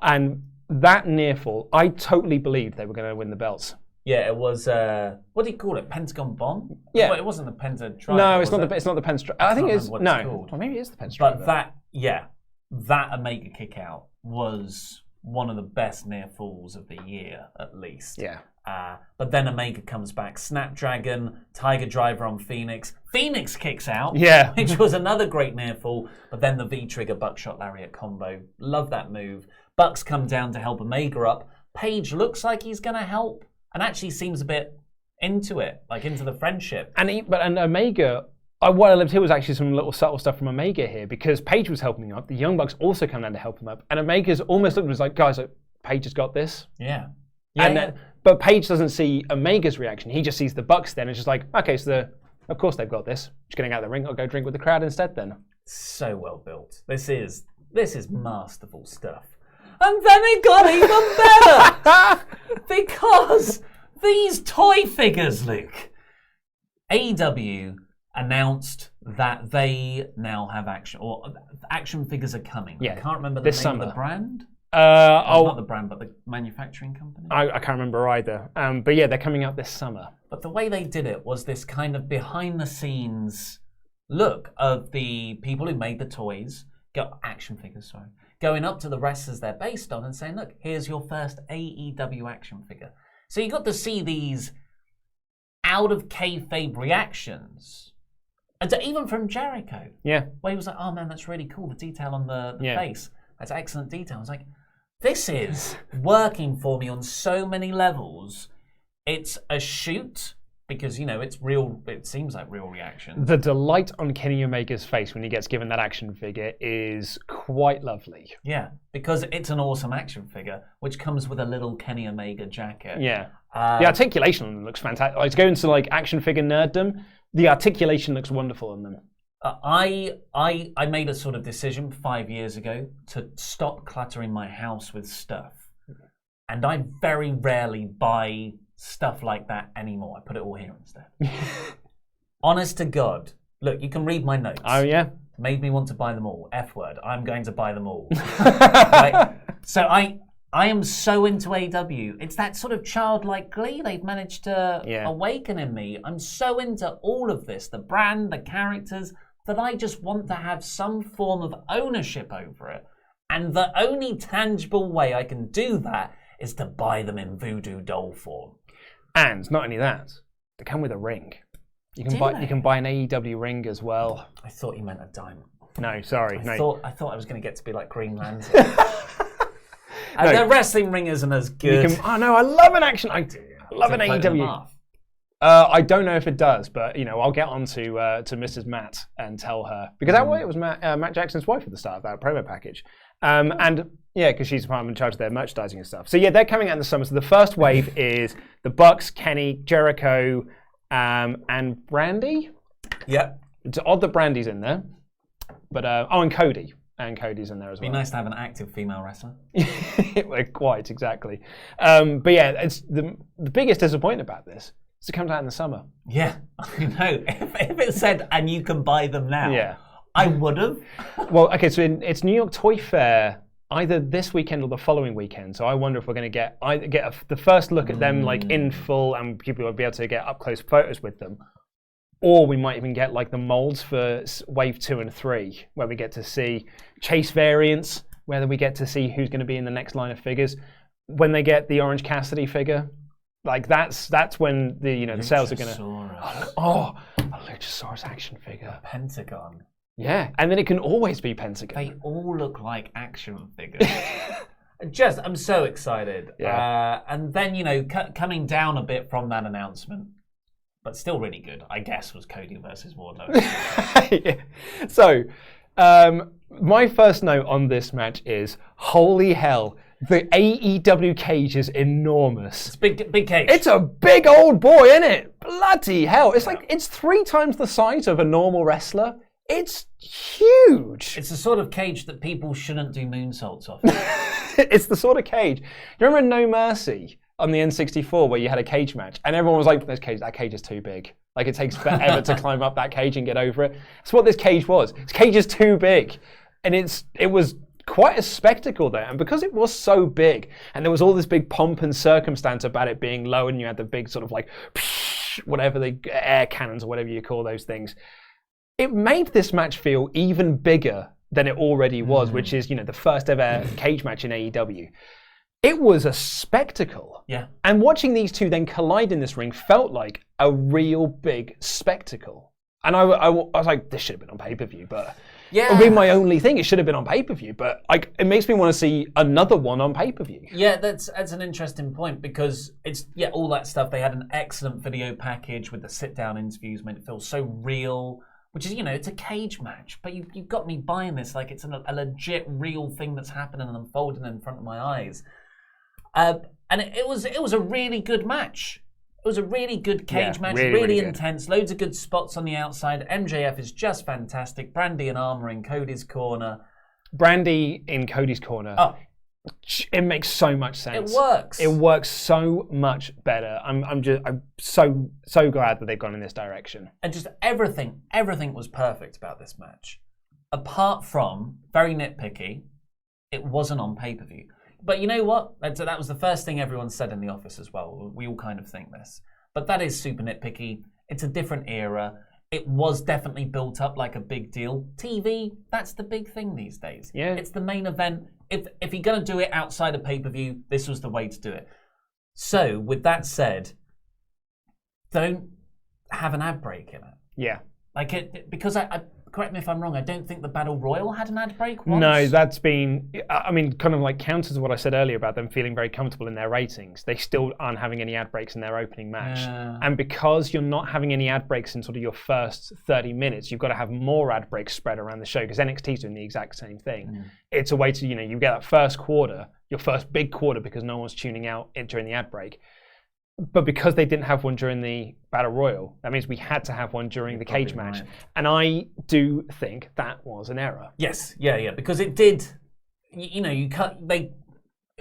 And that near fall, I totally believed they were going to win the belts. Yeah, it was, what do you call it? Pentagon Bomb? Yeah. Well, it wasn't the Penta Driver. No, it's not the Penta Driver. I think it's, no. Or maybe it is the Penta Driver. But that Omega kick out was one of the best near falls of the year, at least. Yeah. But then Omega comes back, Snapdragon, Tiger Driver on Phoenix. Phoenix kicks out, which was another great near fall. But then the V-trigger buckshot lariat combo. Love that move. Bucks come down to help Omega up. Page looks like he's going to help and actually seems a bit into it, like into the friendship. And Omega, what I loved here was actually some little subtle stuff from Omega here, because Page was helping him up. The Young Bucks also come down to help him up. And Omega's almost looked at him like, guys, Paige has got this. Yeah. But Paige doesn't see Omega's reaction. He just sees the Bucks then. It's just like, okay, so of course they've got this. Just getting out of the ring. I'll go drink with the crowd instead then. So well built. This is masterful stuff. And then it got even better because these toy figures, Luke. AEW announced that they now have action figures are coming. Yeah, I can't remember the name of the brand. Not the brand, but the manufacturing company. I can't remember either. But yeah, they're coming out this summer. But the way they did it was this kind of behind-the-scenes look of the people who made the toys, action figures, going up to the wrestlers they're based on and saying, look, here's your first AEW action figure. So you got to see these out of kayfabe reactions. And even from Jericho. Yeah. Where he was like, oh man, that's really cool. The detail on the face. That's excellent detail. I was like, this is working for me on so many levels. It's a shoot because, it's real. It seems like real reaction. The delight on Kenny Omega's face when he gets given that action figure is quite lovely. Yeah, because it's an awesome action figure, which comes with a little Kenny Omega jacket. Yeah. The articulation looks fantastic. Like, to go into action figure nerddom, the articulation looks wonderful on them. I made a sort of decision 5 years ago to stop cluttering my house with stuff. And I very rarely buy stuff like that anymore. I put it all here instead. Honest to God. Look, you can read my notes. Oh, yeah? Made me want to buy them all. F word. I'm going to buy them all. Right? So I am so into AEW. It's that sort of childlike glee they've managed to awaken in me. I'm so into all of this, the brand, the characters, that I just want to have some form of ownership over it. And the only tangible way I can do that is to buy them in voodoo doll form. And not only that, they come with a ring. You can buy an AEW ring as well. I thought you meant a diamond. No, sorry. I thought I was going to get to be like Green Lantern. And the wrestling ring isn't as good. I love an action. I love an AEW. I don't know if it does, but I'll get on to Mrs. Matt and tell her because that way it was Matt Jackson's wife at the start of that promo package, and because she's in charge of their merchandising and stuff. So they're coming out in the summer. So the first wave is the Bucks, Kenny, Jericho, and Brandy. Yep. It's odd that Brandy's in there, but and Cody. And Cody's in there as well. Be nice to have an active female wrestler. Quite exactly. But it's the biggest disappointment about this. It comes out in the summer. Yeah, I know. If it said, and you can buy them now, I would have. Well, okay, so it's New York Toy Fair either this weekend or the following weekend. So I wonder if we're going to get the first look at them in full and people will be able to get up-close photos with them. Or we might even get the molds for Wave 2 and 3, where we get to see chase variants, whether we get to see who's going to be in the next line of figures. When they get the Orange Cassidy figure, that's when the sales are going to. A Luchasaurus action figure. Pentagon. Yeah, and then it can always be Pentagon. They all look like action figures. I'm so excited. Yeah. And then coming down a bit from that announcement, but still really good, I guess, was Cody versus Warlow. Yeah. So, my first note on this match is, holy hell. The AEW cage is enormous. It's big cage. It's a big old boy, isn't it? Bloody hell. It's it's 3 times the size of a normal wrestler. It's huge. It's the sort of cage that people shouldn't do moonsaults off. It's the sort of cage. Do you remember No Mercy on the N64 where you had a cage match? And everyone was like, that cage is too big. It takes forever to climb up that cage and get over it. That's what this cage was. This cage is too big. And it was quite a spectacle there, and because it was so big, and there was all this big pomp and circumstance about it being low, and you had the big sort of whatever the air cannons or whatever you call those things, it made this match feel even bigger than it already was, which is the first ever cage match in AEW. It was a spectacle. Yeah. And watching these two then collide in this ring felt like a real big spectacle. And I was like, this should have been on pay-per-view, but it would be my only thing. It should have been on pay-per-view, but it makes me want to see another one on pay-per-view. Yeah, that's an interesting point because it's all that stuff. They had an excellent video package with the sit-down interviews, made it feel so real, which is, it's a cage match, but you've got me buying this like it's a legit real thing that's happening and unfolding in front of my eyes. And it was a really good match. It was a really good cage match, really intense, loads of good spots on the outside. MJF is just fantastic. Brandy and Armour in Cody's corner. Brandy in Cody's corner. Oh. It makes so much sense. It works. It works so much better. I'm so glad that they've gone in this direction. And just everything was perfect about this match. Apart from, very nitpicky, it wasn't on pay-per-view. But you know what? That was the first thing everyone said in the office as well. We all kind of think this. But that is super nitpicky. It's a different era. It was definitely built up like a big deal. TV, that's the big thing these days. Yeah. It's the main event. If you're going to do it outside of pay-per-view, this was the way to do it. So, with that said, don't have an ad break in it. Yeah. Because I correct me if I'm wrong, I don't think the Battle Royal had an ad break once. No, that's been, kind of like counters to what I said earlier about them feeling very comfortable in their ratings. They still aren't having any ad breaks in their opening match. Yeah. And because you're not having any ad breaks in sort of your first 30 minutes, you've got to have more ad breaks spread around the show because NXT's doing the exact same thing. It's a way to, you get that first quarter, your first big quarter because no one's tuning out during the ad break. But because they didn't have one during the Battle Royal, that means we had to have one during the cage match. Right. And I do think that was an error. Yes, yeah, because it did, it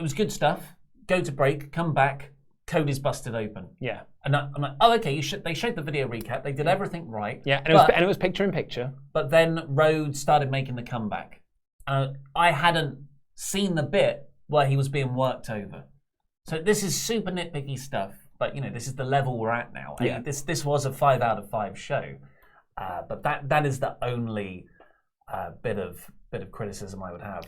was good stuff. Go to break, come back, Cody's busted open. Yeah. And I'm like, oh, okay, they showed the video recap, they did everything right. Yeah, and it was picture in picture. But then Rhodes started making the comeback. I hadn't seen the bit where he was being worked over. So this is super nitpicky stuff. But this is the level we're at now. Yeah. This was a 5 out of 5 show, but that is the only bit of criticism I would have.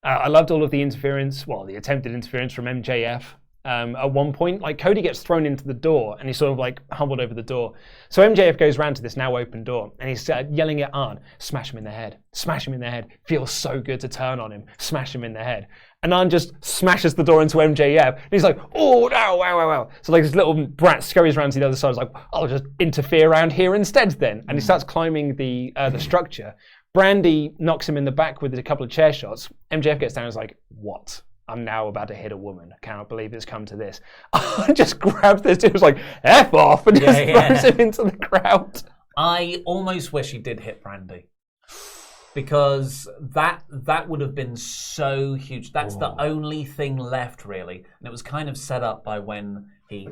I loved all of the interference, the attempted interference from MJF. At one point, Cody gets thrown into the door and he's sort of humbled over the door. So MJF goes round to this now open door and he's yelling at Arn, smash him in the head, smash him in the head. Feels so good to turn on him, smash him in the head. And Arn just smashes the door into MJF and he's like, oh, no, wow. So this little brat scurries around to the other side. He's like, I'll just interfere around here instead then. And he starts climbing the structure. Brandy knocks him in the back with a couple of chair shots. MJF gets down and is like, what? I'm now about to hit a woman. I cannot believe it's come to this. I just grabbed this dude, was like, F off, and just throws him into the crowd. I almost wish he did hit Brandy. Because that would have been so huge. That's the only thing left, really. And it was kind of set up by when he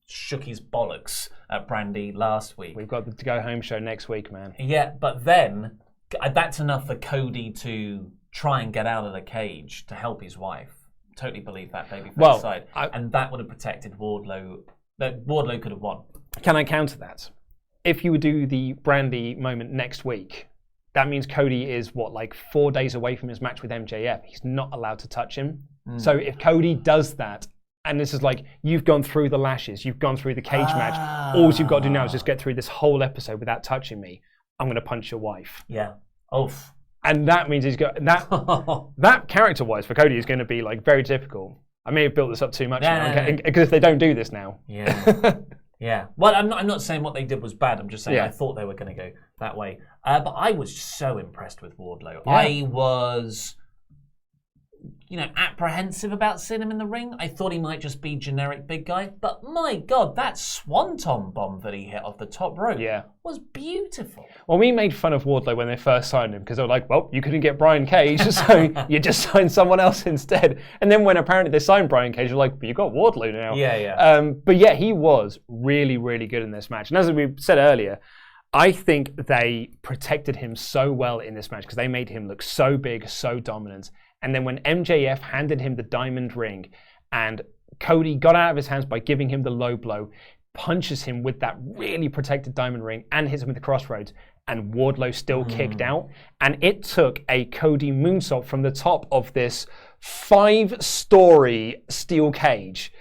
shook his bollocks at Brandy last week. We've got the To Go Home show next week, man. Yeah, but then that's enough for Cody to try and get out of the cage to help his wife. Totally believe that babyface side. And that would have protected Wardlow. Wardlow could have won. Can I counter that? If you would do the Brandy moment next week, that means Cody is 4 days away from his match with MJF. He's not allowed to touch him. So if Cody does that, and this is you've gone through the lashes, you've gone through the cage match, all you've got to do now is just get through this whole episode without touching me. I'm going to punch your wife. Yeah. Oof. And that means he's got that character-wise for Cody is going to be very difficult. I may have built this up too much because if they don't do this now, yeah. Well, I'm not saying what they did was bad. I'm just saying I thought they were going to go that way. But I was so impressed with Wardlow. Yeah. I was, apprehensive about seeing him in the ring. I thought he might just be generic big guy. But my God, that swanton bomb that he hit off the top rope was beautiful. Well, we made fun of Wardlow when they first signed him because they were like, well, you couldn't get Brian Cage, so you just signed someone else instead. And then when apparently they signed Brian Cage, you're like, but you got Wardlow now. Yeah. But yeah, he was really, really good in this match. And as we said earlier, I think they protected him so well in this match because they made him look so big, so dominant. And then when MJF handed him the diamond ring and Cody got out of his hands by giving him the low blow, punches him with that really protected diamond ring and hits him with the crossroads, and Wardlow still kicked out. And it took a Cody moonsault from the top of this 5-story steel cage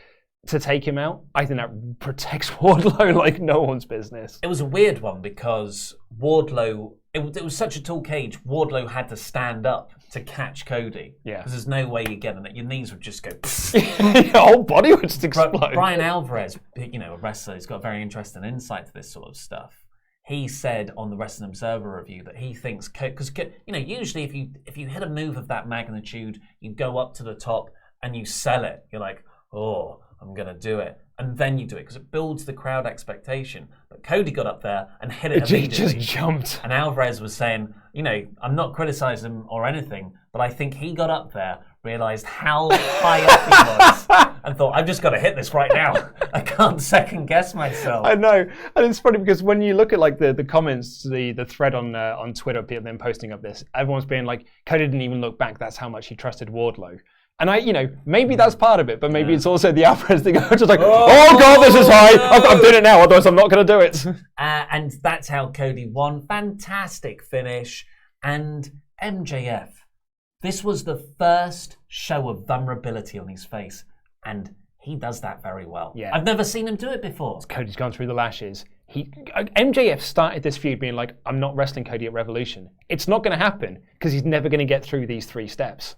to take him out. I think that protects Wardlow like no one's business. It was a weird one because Wardlow, it was such a tall cage, Wardlow had to stand up to catch Cody. Yeah. Because there's no way you're getting it. Your knees would just go... Your whole body would just explode. Brian Alvarez, a wrestler who's got very interesting insight to this sort of stuff. He said on the Wrestling Observer review that he thinks... Because, usually if you hit a move of that magnitude, you go up to the top and you sell it. You're like, oh, I'm going to do it. And then you do it because it builds the crowd expectation. But Cody got up there and hit it immediately. Just jumped. And Alvarez was saying, I'm not criticizing him or anything, but I think he got up there, realized how high up he was, and thought, I've just got to hit this right now. I can't second guess myself. I know. And it's funny because when you look at like the comments, the thread on Twitter, people then posting up this, everyone's being like, Cody didn't even look back. That's how much he trusted Wardlow. And maybe that's part of it, but maybe it's also the Alvarez thing. I'm just like, oh God, this is high. No. I'm doing it now, otherwise I'm not going to do it. And that's how Cody won. Fantastic finish. And MJF, this was the first show of vulnerability on his face, and he does that very well. Yeah. I've never seen him do it before. Cody's gone through the lashes. MJF started this feud being like, I'm not wrestling Cody at Revolution. It's not going to happen because he's never going to get through these 3 steps.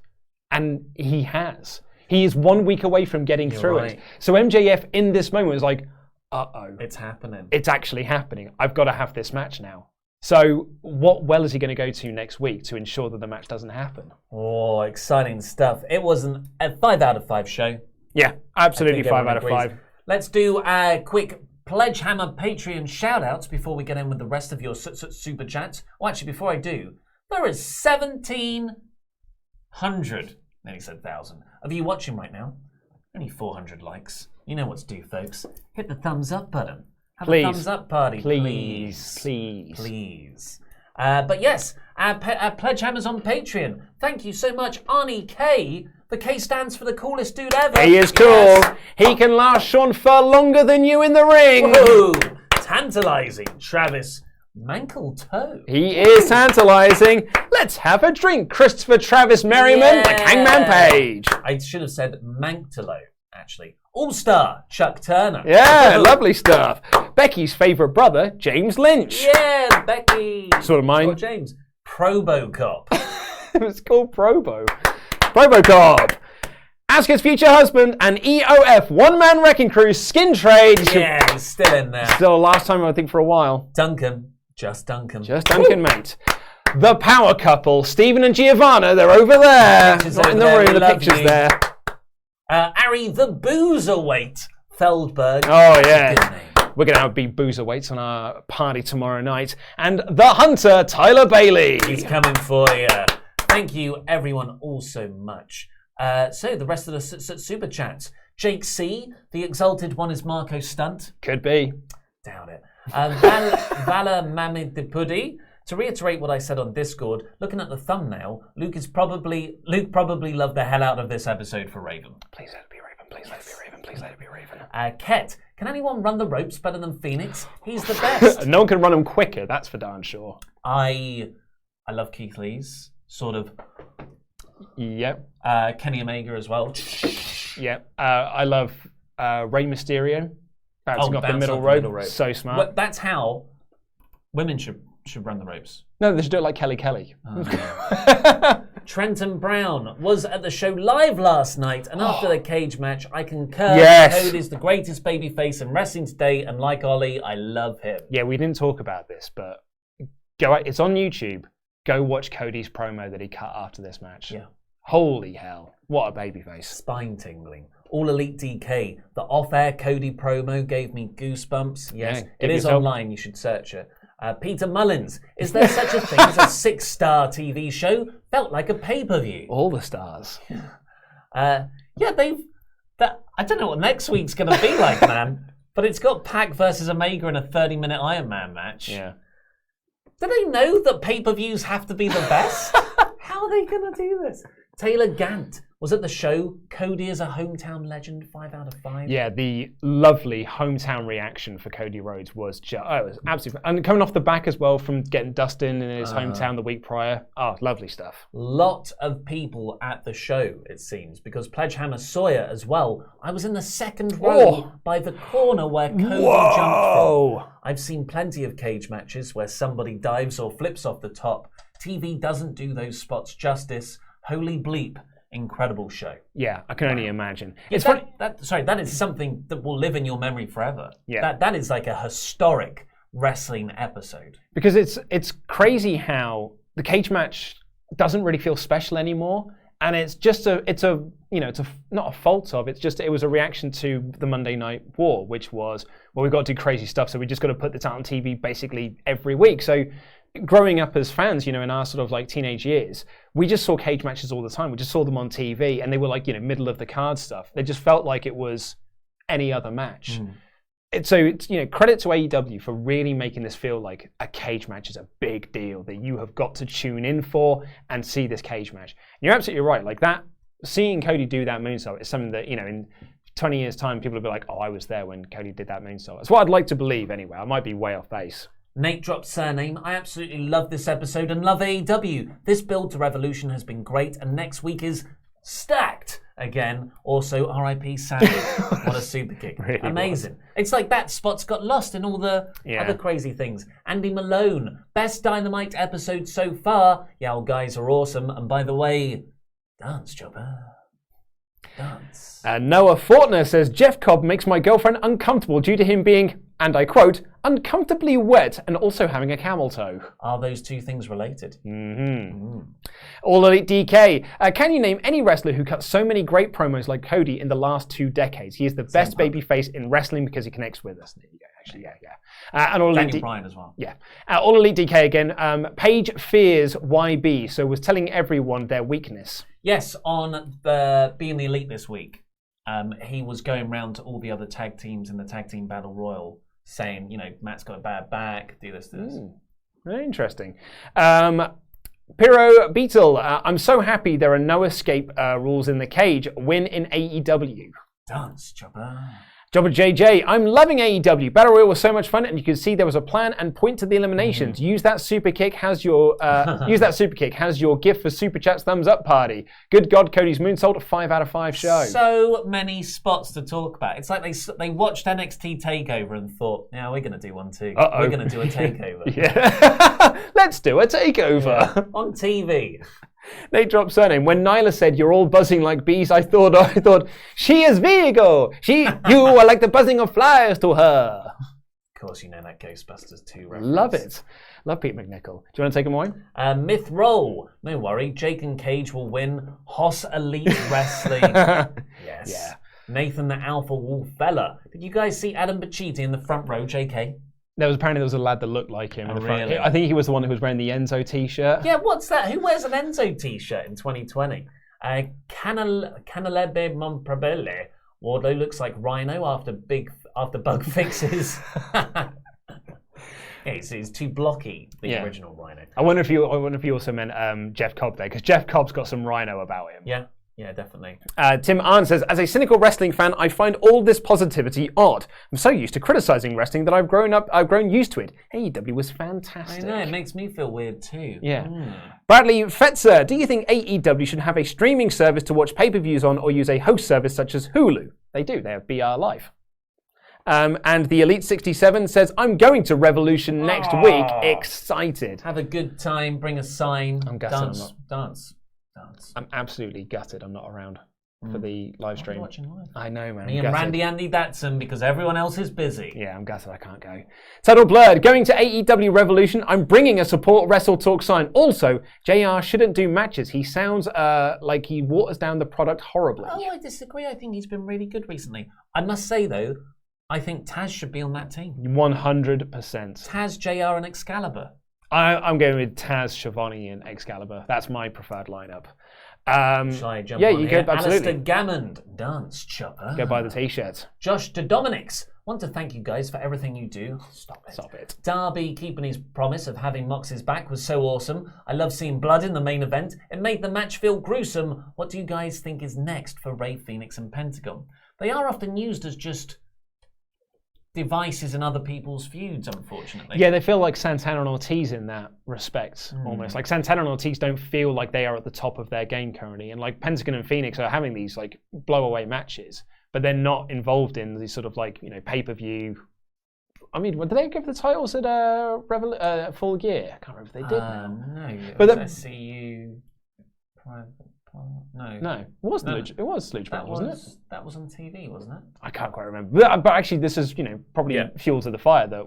And he has. He is 1 week away from getting through it. So MJF in this moment was like, uh-oh. It's happening. It's actually happening. I've got to have this match now. So what well is he going to go to next week to ensure that the match doesn't happen? Oh, exciting stuff. It was a 5 out of 5 show. Yeah, absolutely 5 out of 5. Let's do a quick Pledge Hammer Patreon shout-outs before we get in with the rest of your super chats. Well, actually, before I do, there is 1,700, nearly said 1,000, of you watching right now. Only 400 likes. You know what to do, folks. Hit the thumbs up button. Have a thumbs up party, please. But yes, our Pledge Hammers on Patreon. Thank you so much, Arnie K. The K stands for the coolest dude ever. He is cool. Yes. He can last Sean for longer than you in the ring. Whoa. Tantalizing, Travis Mankeltoe. He is tantalizing. Let's have a drink, Christopher Travis Merriman, like Hangman Page. I should have said Manktolo, actually. All-Star, Chuck Turner. Yeah, lovely stuff. Becky's favourite brother, James Lynch. Yeah, Becky. Sort of mine. Or James. Probocop. It was called Probocop. Asuka's future husband and EOF one-man wrecking crew skin trade. Yeah, he's still in there. Still last time, I think, for a while. Duncan. Just Duncan. Just Duncan, mate. The power couple, Stephen and Giovanna, they're over there. Not in the room, the picture's there. Ari the Boozerweight Feldberg. Oh, yeah. We're going to have big Boozerweights on our party tomorrow night. And the Hunter, Tyler Bailey. He's coming for you. Thank you, everyone, all so much. So, the rest of the super chats. Jake C., the exalted one is Marco Stunt. Could be. Doubt it. Vala Mamidipudi. To reiterate what I said on Discord, looking at the thumbnail, Luke probably loved the hell out of this episode for Raven. Please let it be Raven. Please let it be Raven. Please let it be Raven. Ket, can anyone run the ropes better than Phoenix? He's the best. No one can run them quicker, that's for darn sure. I love Keith Lee's, sort of. Yep. Kenny Omega as well. Yep. I love Rey Mysterio. Bouncing off the middle rope. So smart. Well, that's how women should run the ropes. No, they should do it like Kelly. Oh, yeah. Trenton Brown was at the show live last night, and after the cage match, I concur. Yes. Cody is the greatest babyface in wrestling today, and like Ollie, I love him. Yeah, we didn't talk about this, but it's on YouTube. Go watch Cody's promo that he cut after this match. Yeah. Holy hell. What a babyface. Spine tingling. All Elite DK. The off-air Cody promo gave me goosebumps. Yes, it is online. You should search it. Peter Mullins. Is there such a thing as a 6-star TV show? Felt like a pay-per-view. All the stars. I don't know what next week's going to be like, man. But it's got Pac versus Omega in a 30-minute Iron Man match. Yeah. Do they know that pay-per-views have to be the best? How are they going to do this? Taylor Gant was at the show. Cody is a hometown legend, 5 out of 5. Yeah, the lovely hometown reaction for Cody Rhodes was just, it was absolutely, and coming off the back as well from getting Dustin in his hometown the week prior. Oh, lovely stuff. Lot of people at the show, it seems, because Pledgehammer Sawyer as well. I was in the second row by the corner where Cody jumped from. I've seen plenty of cage matches where somebody dives or flips off the top. TV doesn't do those spots justice. Holy bleep. Incredible show. Yeah, I can only imagine. That is something that will live in your memory forever. Yeah. That is like a historic wrestling episode. Because it's crazy how the cage match doesn't really feel special anymore. And it's not a fault of. It was a reaction to the Monday Night War, which was, well, we've got to do crazy stuff, so we just got to put this out on TV basically every week. So growing up as fans, in our sort of like teenage years, we just saw cage matches all the time. We just saw them on TV, and they were like, middle of the card stuff. They just felt like it was any other match. So credit to AEW for really making this feel like a cage match is a big deal that you have got to tune in for and see this cage match. And you're absolutely right. Like that, seeing Cody do that moonsault is something that in 20 years' time people will be like, "Oh, I was there when Cody did that moonsault." That's what I'd like to believe anyway. I might be way off base. Nate dropped surname. I absolutely love this episode and love AEW. This build to Revolution has been great, and next week is stacked again. Also, R.I.P. Sammy. What a super kick. Really amazing. It's like that spot's got lost in all the other crazy things. Andy Malone, best Dynamite episode so far. Y'all guys are awesome. And by the way, dance, Chopper. Dance. Noah Fortner says, Jeff Cobb makes my girlfriend uncomfortable due to him being, and I quote, uncomfortably wet and also having a camel toe. Are those two things related? All Elite DK. Can you name any wrestler who cut so many great promos like Cody in the last 2 decades? He is the best babyface in wrestling because he connects with us. There you go. Actually, yeah. And All Elite Daniel Bryan as well. Yeah. All Elite DK again. Paige fears YB, so was telling everyone their weakness. Yes, on Being the Elite this week, he was going around to all the other tag teams in the Tag Team Battle Royal saying, Matt's got a bad back, do this. Very interesting. Piro Beetle, I'm so happy there are no escape rules in the cage. Win in AEW. Dance, Chopper. Jobber JJ, I'm loving AEW. Battle Royale was so much fun, and you could see there was a plan and point to the eliminations. Use that super kick. Has your gift for super chats thumbs up party. Good God, Cody's moonsault, 5 out of 5 show. So many spots to talk about. It's like they watched NXT Takeover and thought, yeah, we're going to do one too. Uh-oh. We're going to do a takeover. Yeah. Let's do a takeover. Yeah. On TV. Nate dropped surname. When Nyla said you're all buzzing like bees, I thought she is Vigo. You are like the buzzing of flies to her. Of course, you know that Ghostbusters 2 reference. Love it. Love Pete McNichol. Do you want to take him away? Myth roll. No worry. Jake and Cage will win. Hoss Elite Wrestling. Yes. Yeah. Nathan the Alpha Wolf Fella. Did you guys see Adam Pacitti in the front row, JK? There was a lad that looked like him. Oh, in the front. really? I think he was the one who was wearing the Enzo t-shirt. Yeah, what's that? Who wears an Enzo t-shirt in 2020? Canalebe Monprabele. Warlow looks like Rhino after bug fixes. It's too blocky, the original Rhino. I wonder if you also meant Jeff Cobb there, because Jeff Cobb's got some Rhino about him. Yeah, definitely. Tim Arndt says, as a cynical wrestling fan, I find all this positivity odd. I'm so used to criticizing wrestling that I've grown used to it. AEW was fantastic. I know, it makes me feel weird too. Yeah. Bradley Fetzer, do you think AEW should have a streaming service to watch pay-per-views on or use a host service such as Hulu? They do. They have BR Live. And the Elite 67 says, I'm going to Revolution next week. Excited. Have a good time. Bring a sign. I'm gutted. Dance. I'm absolutely gutted I'm not around for the live stream. I'm watching live. I know, man. Me and Randy Andy Datsun because everyone else is busy. Yeah, I'm gutted I can't go. Tuttle Blurred, going to AEW Revolution. I'm bringing a support WrestleTalk sign. Also, JR shouldn't do matches. He sounds like he waters down the product horribly. Oh, I disagree. I think he's been really good recently. I must say, though, I think Taz should be on that team. 100%. Taz, JR, and Excalibur. I'm going with Taz, Schiavone, and Excalibur. That's my preferred lineup. Shall I jump on you here? go, absolutely. Alistair Gammond, Dance Chopper. Go buy the t-shirt. Josh de Dominics, want to thank you guys for everything you do. Stop it. Darby keeping his promise of having Mox's back was so awesome. I love seeing blood in the main event. It made the match feel gruesome. What do you guys think is next for Rey Fenix and Pentagon? They are often used as just devices in other people's feuds, unfortunately. Yeah, they feel like Santana and Ortiz in that respect, almost. Like Santana and Ortiz don't feel like they are at the top of their game currently, and like Pentagon and Phoenix are having these like blow-away matches, but they're not involved in these sort of like, pay-per-view. I mean, did they give the titles at Full Gear? I can't remember if they did now. No, but SCU Private. No. It was Lucha Brothers, wasn't it? That was on TV, wasn't it? I can't quite remember. But actually, this is probably fuel to the fire. That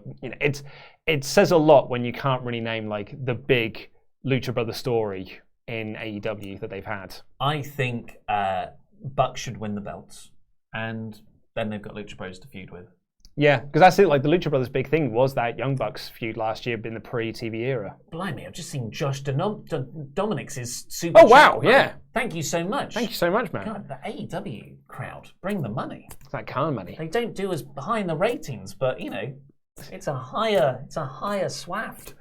it says a lot when you can't really name like the big Lucha Brother story in AEW that they've had. I think Buck should win the belts, and then they've got Lucha Bros to feud with. Yeah, because that's it. Like the Lucha Brothers' big thing was that Young Bucks feud last year in the pre-TV era. Blimey, I've just seen Josh Dominic's super. Oh wow, yeah. Thank you so much. Thank you so much, man. God, the AEW crowd, bring the money. It's that Khan money. They don't do as high in the ratings, but it's a higher swaft.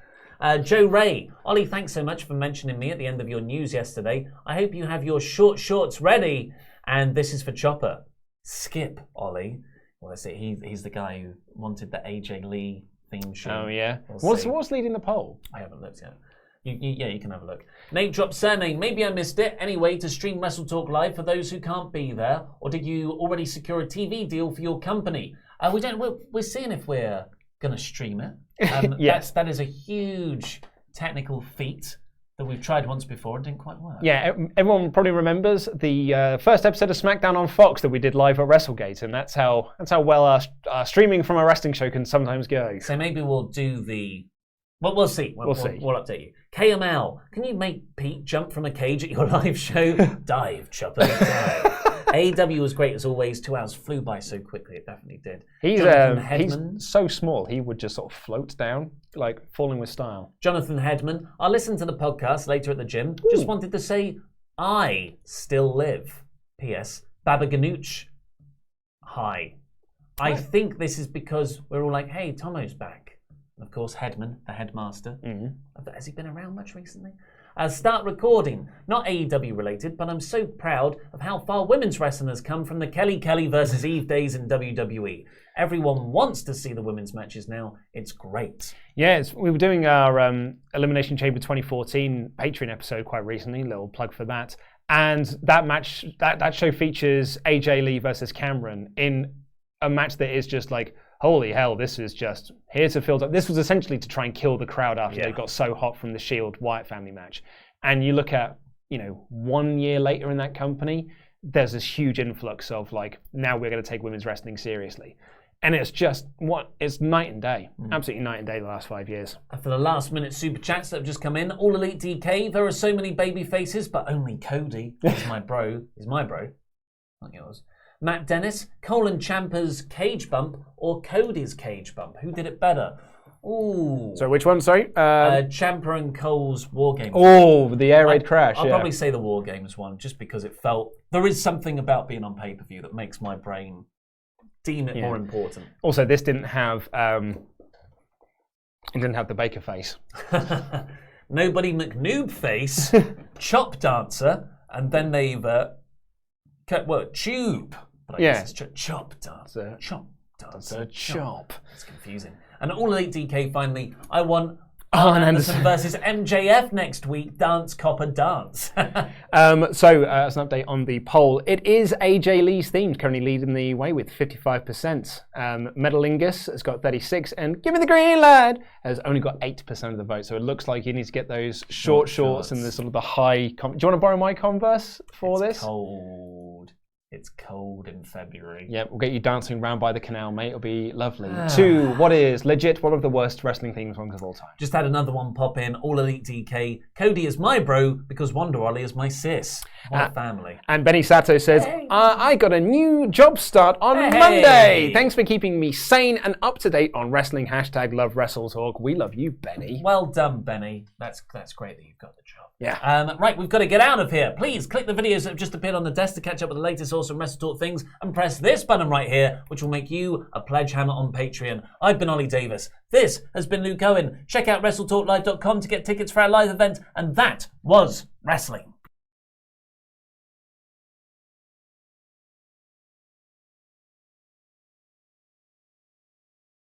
Joe Ray, Ollie, thanks so much for mentioning me at the end of your news yesterday. I hope you have your short shorts ready. And this is for Chopper. Skip, Ollie. Well, that's it. He's the guy who wanted the AJ Lee theme show. Oh yeah. What's leading the poll? I haven't looked yet. You can have a look. Nate dropped surname. Maybe I missed it. Anyway, to stream WrestleTalk live for those who can't be there, or did you already secure a TV deal for your company? We don't. We're seeing if we're gonna stream it. Yes. That is a huge technical feat that we've tried once before and didn't quite work. Yeah, everyone probably remembers the first episode of SmackDown on Fox that we did live at WrestleGate, and that's how well our streaming from a wrestling show can sometimes go. So maybe we'll do the. Well, we'll see. We'll see. We'll update you. KML, can you make Pete jump from a cage at your live show? Dive, Chopper, dive. AEW was great as always. 2 hours flew by so quickly. It definitely did. He's so small. He would just sort of float down, like falling with style. Jonathan Hedman, I'll listen to the podcast later at the gym. Ooh. Just wanted to say, I still live. P.S. Baba Ganoush. Hi. I think this is because we're all like, hey, Tomo's back. And of course, Hedman, the headmaster. Mm-hmm. Has he been around much recently? Start recording. Not AEW related, but I'm so proud of how far women's wrestling has come from the Kelly versus Eve days in WWE. Everyone wants to see the women's matches now. It's great. Yeah, we were doing our Elimination Chamber 2014 Patreon episode quite recently. Little plug for that. And that match, that show features AJ Lee versus Cameron in a match that is just like, holy hell, this is just here to fill up. This was essentially to try and kill the crowd after they got so hot from the Shield Wyatt family match. And you look at, 1 year later in that company, there's this huge influx of like, now we're going to take women's wrestling seriously. And it's just, it's night and day. Absolutely night and day the last 5 years. For the last minute super chats that have just come in, All Elite DK, there are so many baby faces, but only Cody is my bro. Is my bro, not yours. Matt Dennis, Colin Ciampa's cage bump or Cody's cage bump? Who did it better? Ooh. So which one, sorry? Ciampa and Cole's War Games. Oh, the air raid crash. I'll probably say the War Games one, just because it felt... There is something about being on pay-per-view that makes my brain deem it more important. Also, this didn't have... it didn't have the Baker face. Nobody McNoob face, Chop Dancer, and then they've... Tube. But I guess it's Chop Dancer. Chop Dancer. Chop. It's confusing. And All Elite DK finally, I want Arn Anderson versus MJF next week. Dance, Copper, dance. So, as an update on the poll, it is AJ Lee's theme currently leading the way with 55%. Metalingus has got 36%, and Give Me the Green Light has only got 8% of the vote. So it looks like you need to get those short shorts and the sort of the high... Do you want to borrow my Converse for this? Cold. It's cold in February. Yeah, we'll get you dancing around by the canal, mate. It'll be lovely. To what is legit one of the worst wrestling theme songs of all time. Just had another one pop in. All Elite DK. Cody is my bro because Wonder Ollie is my sis. What a family. And Benny Sato says, I got a new job start on Monday. Thanks for keeping me sane and up to date on wrestling. Hashtag love WrestleTalk. We love you, Benny. Well done, Benny. That's great that you've got the job. Yeah. Right, we've got to get out of here. Please click the videos that have just appeared on the desk to catch up with the latest awesome WrestleTalk things and press this button right here, which will make you a pledge hammer on Patreon. I've been Ollie Davis. This has been Luke Owen. Check out WrestleTalkLive.com to get tickets for our live event. And that was wrestling.